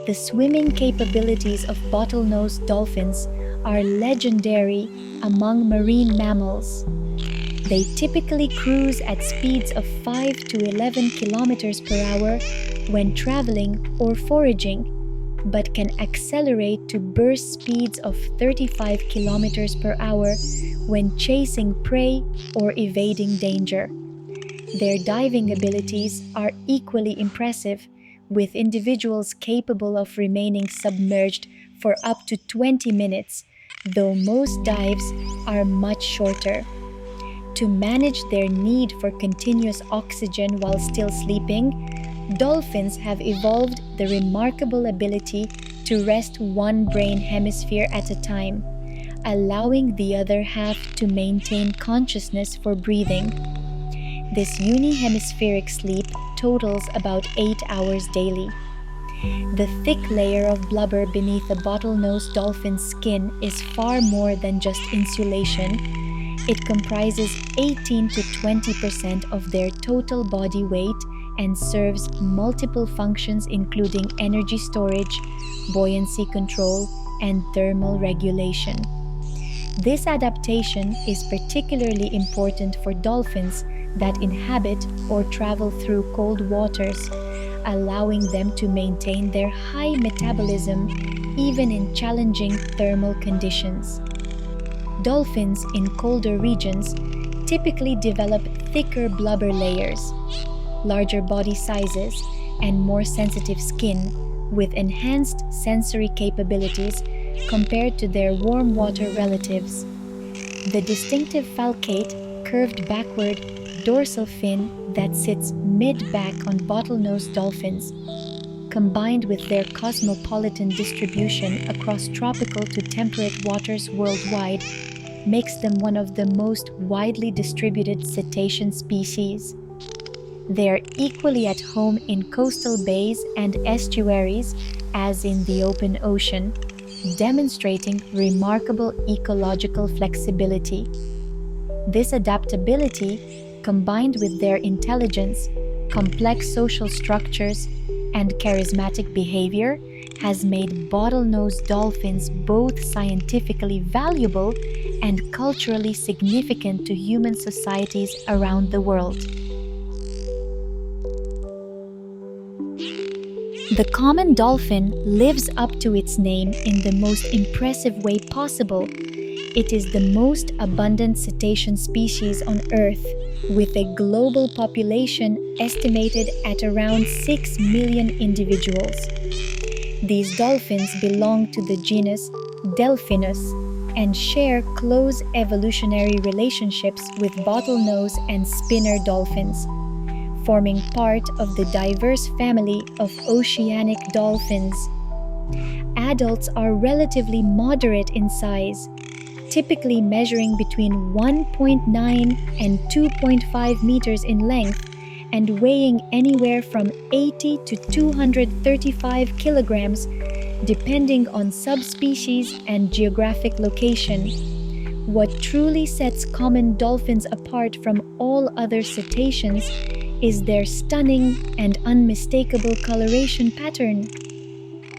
The swimming capabilities of bottlenose dolphins are legendary among marine mammals. They typically cruise at speeds of 5 to 11 kilometers per hour when traveling or foraging, but can accelerate to burst speeds of 35 kilometers per hour when chasing prey or evading danger. Their diving abilities are equally impressive, with individuals capable of remaining submerged for up to 20 minutes, though most dives are much shorter. To manage their need for continuous oxygen while still sleeping, dolphins have evolved the remarkable ability to rest one brain hemisphere at a time, allowing the other half to maintain consciousness for breathing. This unihemispheric sleep totals about 8 hours daily. The thick layer of blubber beneath a bottlenose dolphin's skin is far more than just insulation. It comprises 18 to 20% of their total body weight and serves multiple functions including energy storage, buoyancy control, and thermal regulation. This adaptation is particularly important for dolphins that inhabit or travel through cold waters, allowing them to maintain their high metabolism even in challenging thermal conditions. Dolphins in colder regions typically develop thicker blubber layers, larger body sizes, and more sensitive skin, with enhanced sensory capabilities compared to their warm water relatives. The distinctive falcate, curved backward dorsal fin that sits mid-back on bottlenose dolphins, combined with their cosmopolitan distribution across tropical to temperate waters worldwide, makes them one of the most widely distributed cetacean species. They are equally at home in coastal bays and estuaries as in the open ocean, demonstrating remarkable ecological flexibility. This adaptability, combined with their intelligence, complex social structures, and charismatic behavior, has made bottlenose dolphins both scientifically valuable and culturally significant to human societies around the world. The common dolphin lives up to its name in the most impressive way possible. It is the most abundant cetacean species on Earth, with a global population estimated at around 6 million individuals. These dolphins belong to the genus Delphinus and share close evolutionary relationships with bottlenose and spinner dolphins, forming part of the diverse family of oceanic dolphins. Adults are relatively moderate in size, typically measuring between 1.9 and 2.5 meters in length and weighing anywhere from 80 to 235 kilograms, depending on subspecies and geographic location. What truly sets common dolphins apart from all other cetaceans is their stunning and unmistakable coloration pattern.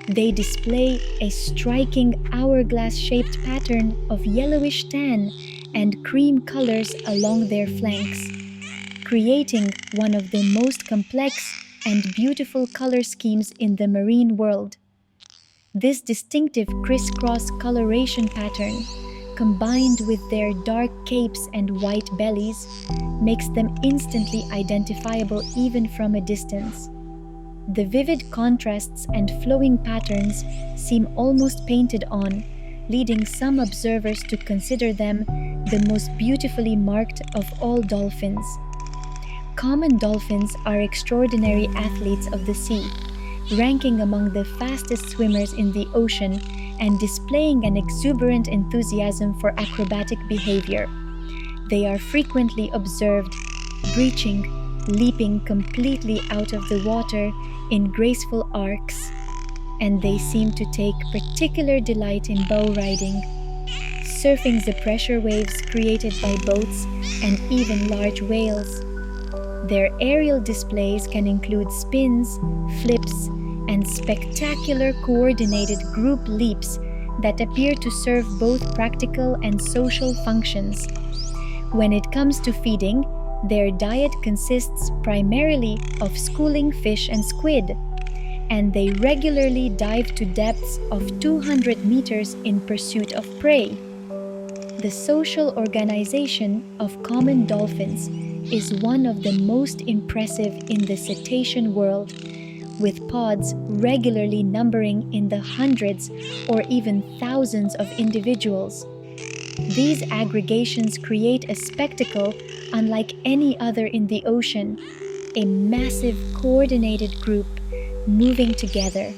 They display a striking hourglass-shaped pattern of yellowish tan and cream colors along their flanks, creating one of the most complex and beautiful color schemes in the marine world. This distinctive crisscross coloration pattern, combined with their dark capes and white bellies, makes them instantly identifiable even from a distance. The vivid contrasts and flowing patterns seem almost painted on, leading some observers to consider them the most beautifully marked of all dolphins. Common dolphins are extraordinary athletes of the sea, ranking among the fastest swimmers in the ocean and displaying an exuberant enthusiasm for acrobatic behavior. They are frequently observed breaching, leaping completely out of the water in graceful arcs, and they seem to take particular delight in bow riding, surfing the pressure waves created by boats and even large whales. Their aerial displays can include spins, flips, and spectacular coordinated group leaps that appear to serve both practical and social functions. When it comes to feeding, their diet consists primarily of schooling fish and squid, and they regularly dive to depths of 200 meters in pursuit of prey. The social organization of common dolphins is one of the most impressive in the cetacean world, with pods regularly numbering in the hundreds or even thousands of individuals. These aggregations create a spectacle unlike any other in the ocean, a massive coordinated group moving together,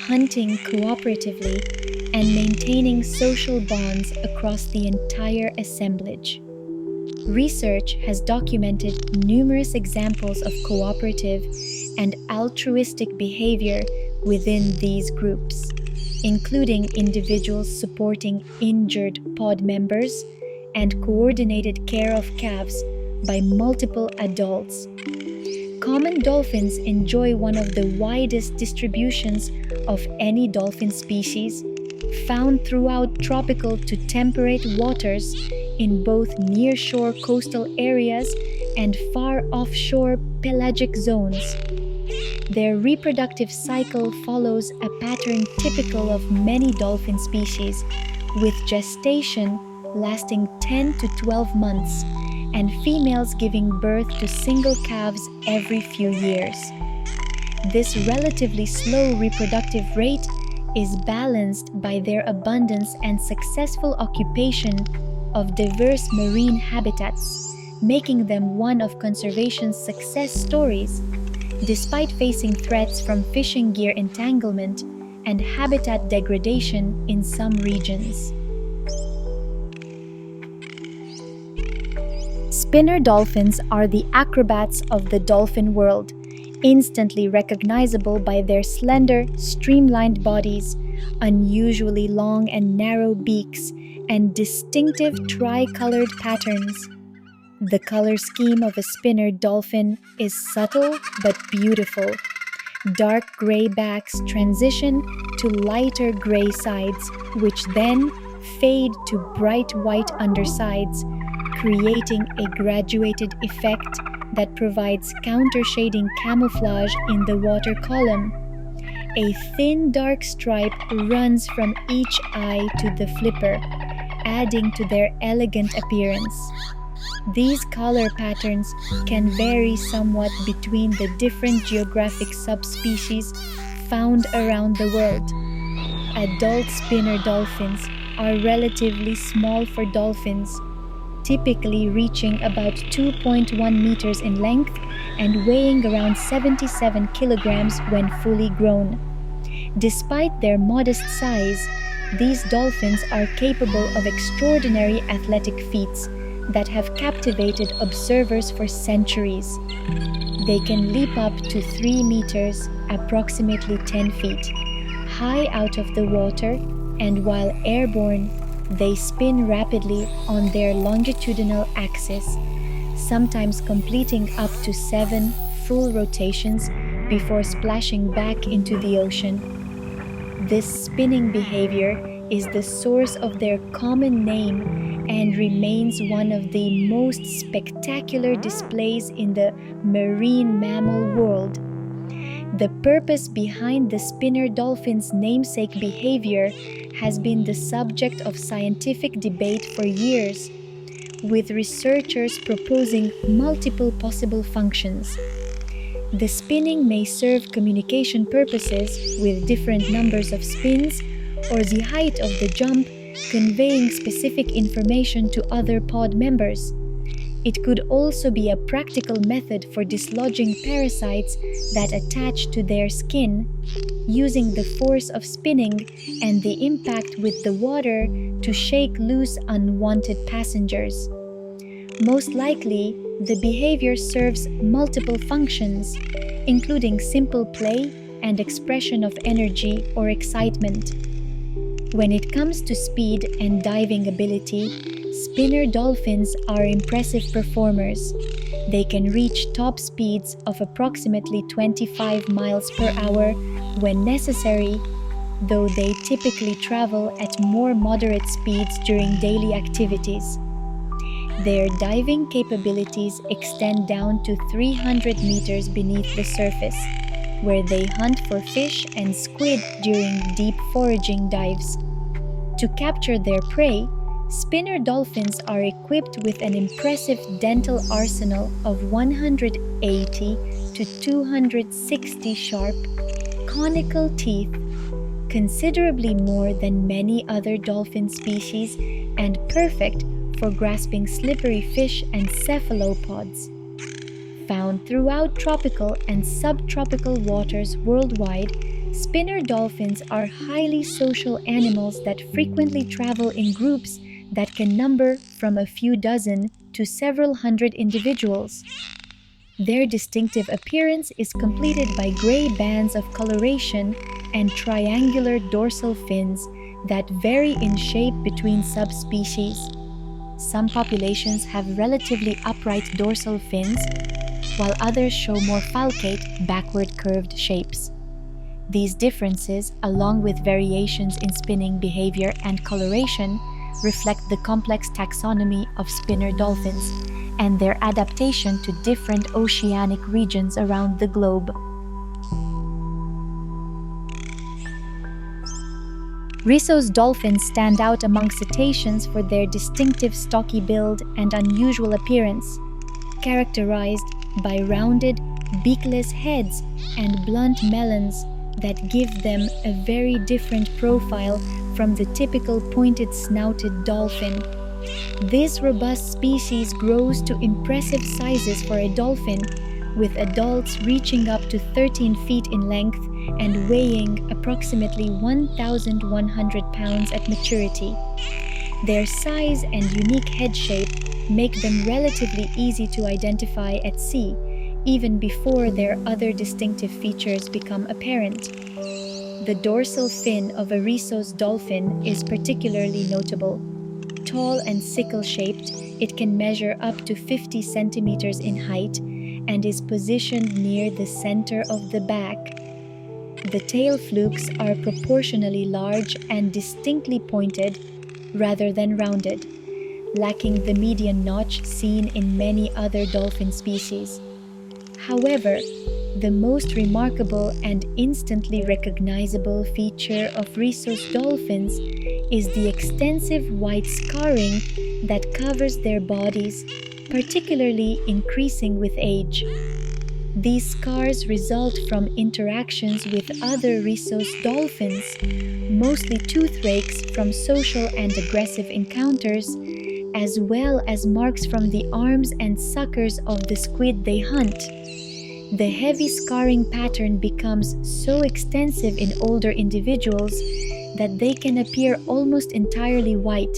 hunting cooperatively, and maintaining social bonds across the entire assemblage. Research has documented numerous examples of cooperative and altruistic behavior within these groups, including individuals supporting injured pod members and coordinated care of calves by multiple adults. Common dolphins enjoy one of the widest distributions of any dolphin species, found throughout tropical to temperate waters in both nearshore coastal areas and far offshore pelagic zones. Their reproductive cycle follows a pattern typical of many dolphin species, with gestation lasting 10 to 12 months and females giving birth to single calves every few years. This relatively slow reproductive rate is balanced by their abundance and successful occupation of diverse marine habitats, making them one of conservation's success stories, despite facing threats from fishing gear entanglement and habitat degradation in some regions. Spinner dolphins are the acrobats of the dolphin world, instantly recognizable by their slender, streamlined bodies, unusually long and narrow beaks, and distinctive tri-colored patterns. The color scheme of a spinner dolphin is subtle but beautiful. Dark gray backs transition to lighter gray sides, which then fade to bright white undersides, creating a graduated effect that provides counter-shading camouflage in the water column. A thin dark stripe runs from each eye to the flipper, adding to their elegant appearance. These color patterns can vary somewhat between the different geographic subspecies found around the world. Adult spinner dolphins are relatively small for dolphins, typically reaching about 2.1 meters in length and weighing around 77 kilograms when fully grown. Despite their modest size, These dolphins are capable of extraordinary athletic feats that have captivated observers for centuries. They can leap up to 3 meters, approximately 10 feet, high out of the water, and while airborne, they spin rapidly on their longitudinal axis, sometimes completing up to 7 full rotations before splashing back into the ocean. This spinning behavior is the source of their common name and remains one of the most spectacular displays in the marine mammal world. The purpose behind the spinner dolphin's namesake behavior has been the subject of scientific debate for years, with researchers proposing multiple possible functions. The spinning may serve communication purposes with different numbers of spins, or the height of the jump, conveying specific information to other pod members. It could also be a practical method for dislodging parasites that attach to their skin, using the force of spinning and the impact with the water to shake loose unwanted passengers. Most likely, the behavior serves multiple functions, including simple play and expression of energy or excitement. When it comes to speed and diving ability, spinner dolphins are impressive performers. They can reach top speeds of approximately 25 miles per hour when necessary, though they typically travel at more moderate speeds during daily activities. Their diving capabilities extend down to 300 meters beneath the surface, where they hunt for fish and squid during deep foraging dives. To capture their prey, spinner dolphins are equipped with an impressive dental arsenal of 180 to 260 sharp, conical teeth, considerably more than many other dolphin species and perfect for grasping slippery fish and cephalopods. Found throughout tropical and subtropical waters worldwide, spinner dolphins are highly social animals that frequently travel in groups that can number from a few dozen to several hundred individuals. Their distinctive appearance is completed by gray bands of coloration and triangular dorsal fins that vary in shape between subspecies. Some populations have relatively upright dorsal fins, while others show more falcate, backward curved shapes. These differences, along with variations in spinning behavior and coloration, reflect the complex taxonomy of spinner dolphins and their adaptation to different oceanic regions around the globe. Risso's dolphins stand out among cetaceans for their distinctive stocky build and unusual appearance, characterized by rounded, beakless heads and blunt melons that give them a very different profile from the typical pointed-snouted dolphin. This robust species grows to impressive sizes for a dolphin, with adults reaching up to 13 feet in length and weighing approximately 1,100 pounds at maturity. Their size and unique head shape make them relatively easy to identify at sea, even before their other distinctive features become apparent. The dorsal fin of a Risso's dolphin is particularly notable. Tall and sickle-shaped, it can measure up to 50 centimeters in height and is positioned near the center of the back. The tail flukes are proportionally large and distinctly pointed rather than rounded, lacking the median notch seen in many other dolphin species. However, the most remarkable and instantly recognizable feature of Risso's dolphins is the extensive white scarring that covers their bodies, particularly increasing with age. These scars result from interactions with other Risso's dolphins, mostly tooth rakes from social and aggressive encounters, as well as marks from the arms and suckers of the squid they hunt. The heavy scarring pattern becomes so extensive in older individuals that they can appear almost entirely white,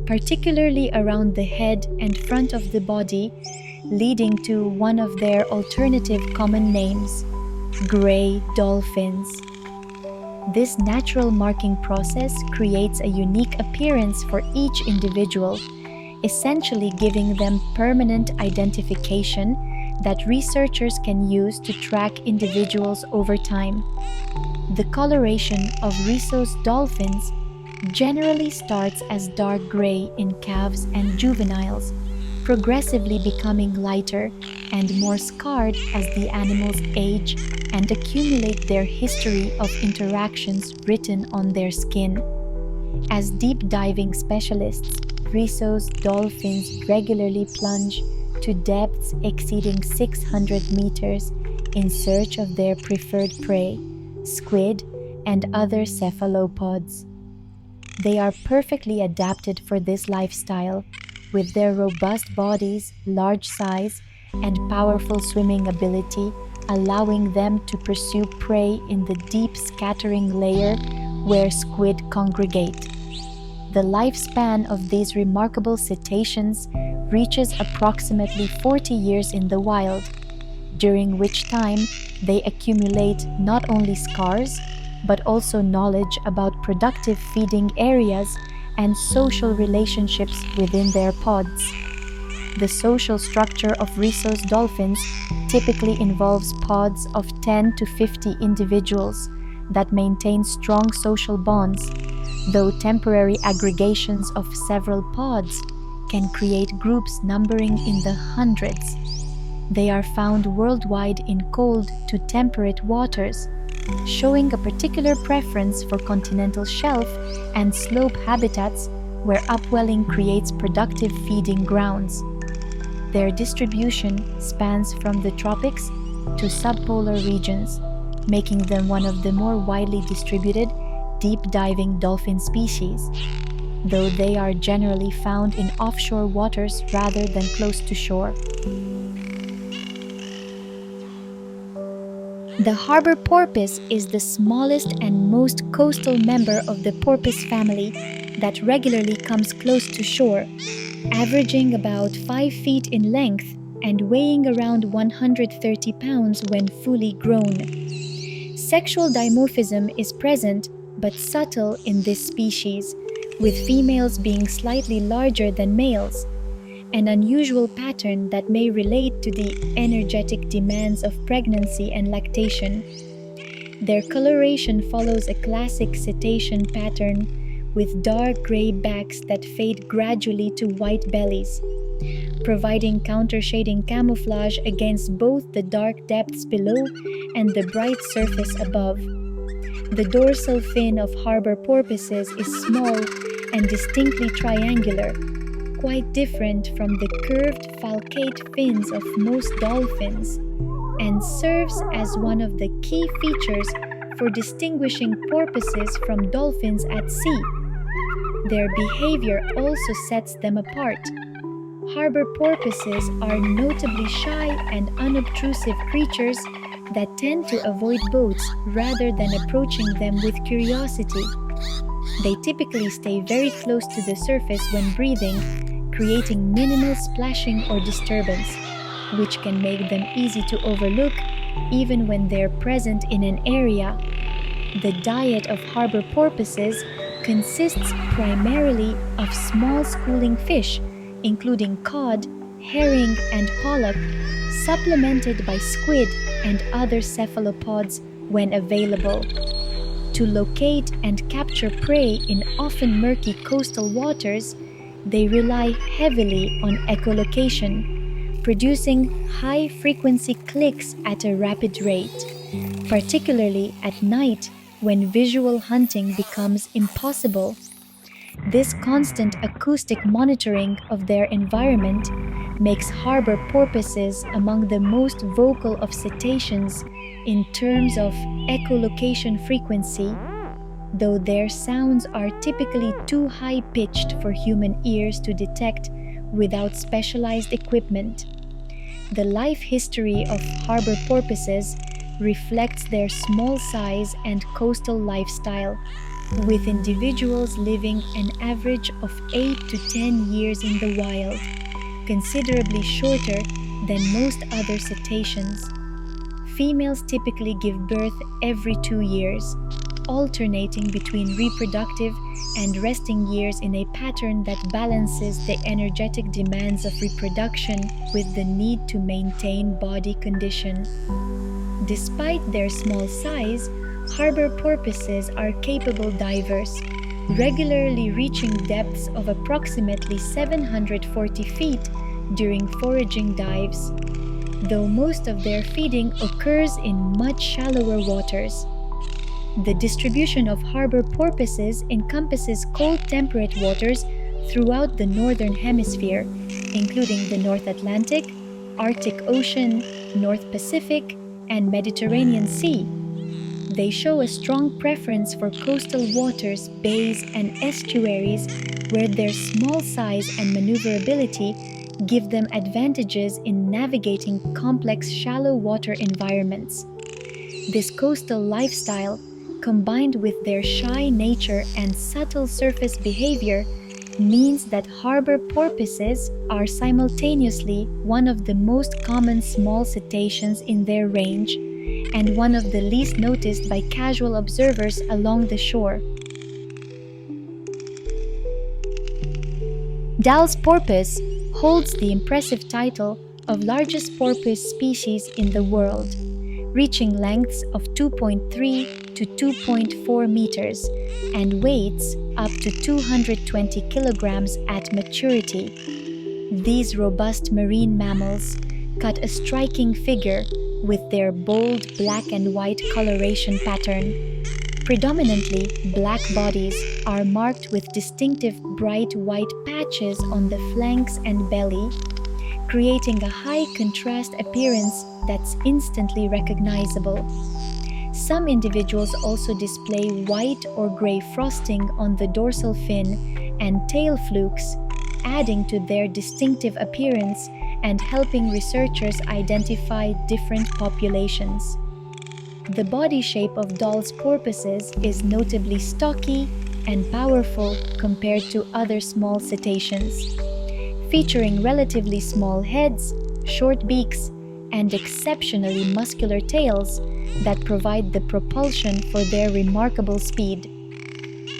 particularly around the head and front of the body, leading to one of their alternative common names, gray dolphins. This natural marking process creates a unique appearance for each individual, essentially giving them permanent identification that researchers can use to track individuals over time. The coloration of rhesus dolphins generally starts as dark gray in calves and juveniles, progressively becoming lighter and more scarred as the animals age and accumulate their history of interactions written on their skin. As deep diving specialists, rhesus dolphins regularly plunge to depths exceeding 600 meters in search of their preferred prey, squid, and other cephalopods. They are perfectly adapted for this lifestyle, with their robust bodies, large size, and powerful swimming ability, allowing them to pursue prey in the deep scattering layer where squid congregate. The lifespan of these remarkable cetaceans reaches approximately 40 years in the wild, during which time they accumulate not only scars, but also knowledge about productive feeding areas and social relationships within their pods. The social structure of rhesus dolphins typically involves pods of 10 to 50 individuals that maintain strong social bonds, though temporary aggregations of several pods can create groups numbering in the hundreds. They are found worldwide in cold to temperate waters, showing a particular preference for continental shelf and slope habitats where upwelling creates productive feeding grounds. Their distribution spans from the tropics to subpolar regions, making them one of the more widely distributed deep-diving dolphin species, though they are generally found in offshore waters rather than close to shore. The harbor porpoise is the smallest and most coastal member of the porpoise family that regularly comes close to shore, averaging about 5 feet in length and weighing around 130 pounds when fully grown. Sexual dimorphism is present but subtle in this species, with females being slightly larger than males, an unusual pattern that may relate to the energetic demands of pregnancy and lactation. Their coloration follows a classic cetacean pattern, with dark gray backs that fade gradually to white bellies, providing countershading camouflage against both the dark depths below and the bright surface above. The dorsal fin of harbor porpoises is small and distinctly triangular, quite different from the curved falcate fins of most dolphins, and serves as one of the key features for distinguishing porpoises from dolphins at sea. Their behavior also sets them apart. Harbor porpoises are notably shy and unobtrusive creatures that tend to avoid boats rather than approaching them with curiosity. They typically stay very close to the surface when breathing, creating minimal splashing or disturbance, which can make them easy to overlook even when they're present in an area. The diet of harbor porpoises consists primarily of small schooling fish, including cod, herring, and pollock, supplemented by squid and other cephalopods when available. To locate and capture prey in often murky coastal waters, they rely heavily on echolocation, producing high-frequency clicks at a rapid rate, particularly at night when visual hunting becomes impossible. This constant acoustic monitoring of their environment makes harbor porpoises among the most vocal of cetaceans in terms of echolocation frequency, though their sounds are typically too high-pitched for human ears to detect without specialized equipment. The life history of harbor porpoises reflects their small size and coastal lifestyle, with individuals living an average of 8 to 10 years in the wild, considerably shorter than most other cetaceans. Females typically give birth every 2 years, alternating between reproductive and resting years in a pattern that balances the energetic demands of reproduction with the need to maintain body condition. Despite their small size, harbor porpoises are capable divers, regularly reaching depths of approximately 740 feet during foraging dives, though most of their feeding occurs in much shallower waters. The distribution of harbor porpoises encompasses cold temperate waters throughout the northern hemisphere, including the North Atlantic, Arctic Ocean, North Pacific, and Mediterranean Sea. They show a strong preference for coastal waters, bays, and estuaries where their small size and maneuverability give them advantages in navigating complex shallow water environments. This coastal lifestyle, combined with their shy nature and subtle surface behavior, means that harbor porpoises are simultaneously one of the most common small cetaceans in their range and one of the least noticed by casual observers along the shore. Dall's porpoise holds the impressive title of largest porpoise species in the world, reaching lengths of 2.3 to 2.4 meters and weights up to 220 kilograms at maturity. These robust marine mammals cut a striking figure with their bold black and white coloration pattern. Predominantly black bodies are marked with distinctive bright white patches on the flanks and belly, creating a high contrast appearance that's instantly recognizable. Some individuals also display white or gray frosting on the dorsal fin and tail flukes, adding to their distinctive appearance and helping researchers identify different populations. The body shape of Dall's porpoises is notably stocky and powerful compared to other small cetaceans, featuring relatively small heads, short beaks, and exceptionally muscular tails that provide the propulsion for their remarkable speed.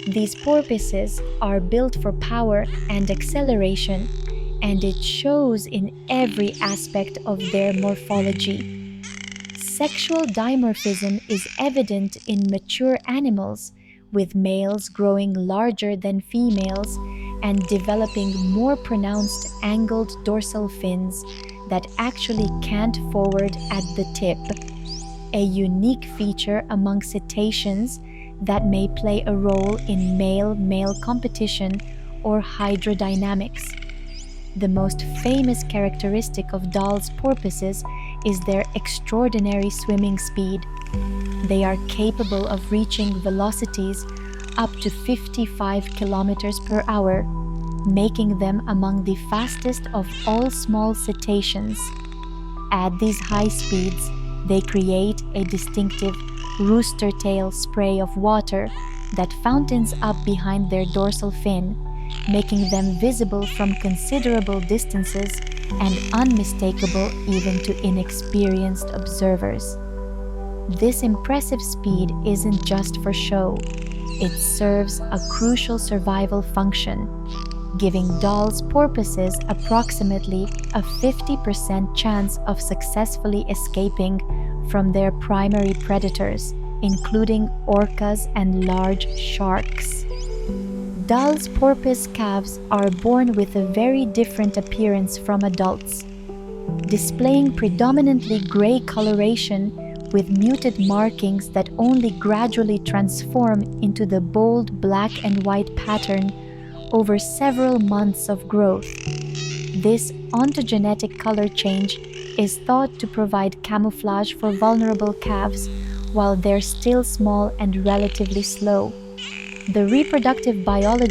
These porpoises are built for power and acceleration, and it shows in every aspect of their morphology. Sexual dimorphism is evident in mature animals, with males growing larger than females and developing more pronounced angled dorsal fins that actually cant forward at the tip, a unique feature among cetaceans that may play a role in male-male competition or hydrodynamics. The most famous characteristic of Dall's porpoises is their extraordinary swimming speed. They are capable of reaching velocities up to 55 kilometers per hour, making them among the fastest of all small cetaceans. At these high speeds, they create a distinctive rooster-tail spray of water that fountains up behind their dorsal fin, making them visible from considerable distances and unmistakable even to inexperienced observers. This impressive speed isn't just for show, it serves a crucial survival function, giving Dall's porpoises approximately a 50% chance of successfully escaping from their primary predators, including orcas and large sharks. Dall's porpoise calves are born with a very different appearance from adults, displaying predominantly gray coloration with muted markings that only gradually transform into the bold black and white pattern over several months of growth. This ontogenetic color change is thought to provide camouflage for vulnerable calves while they're still small and relatively slow. The reproductive biology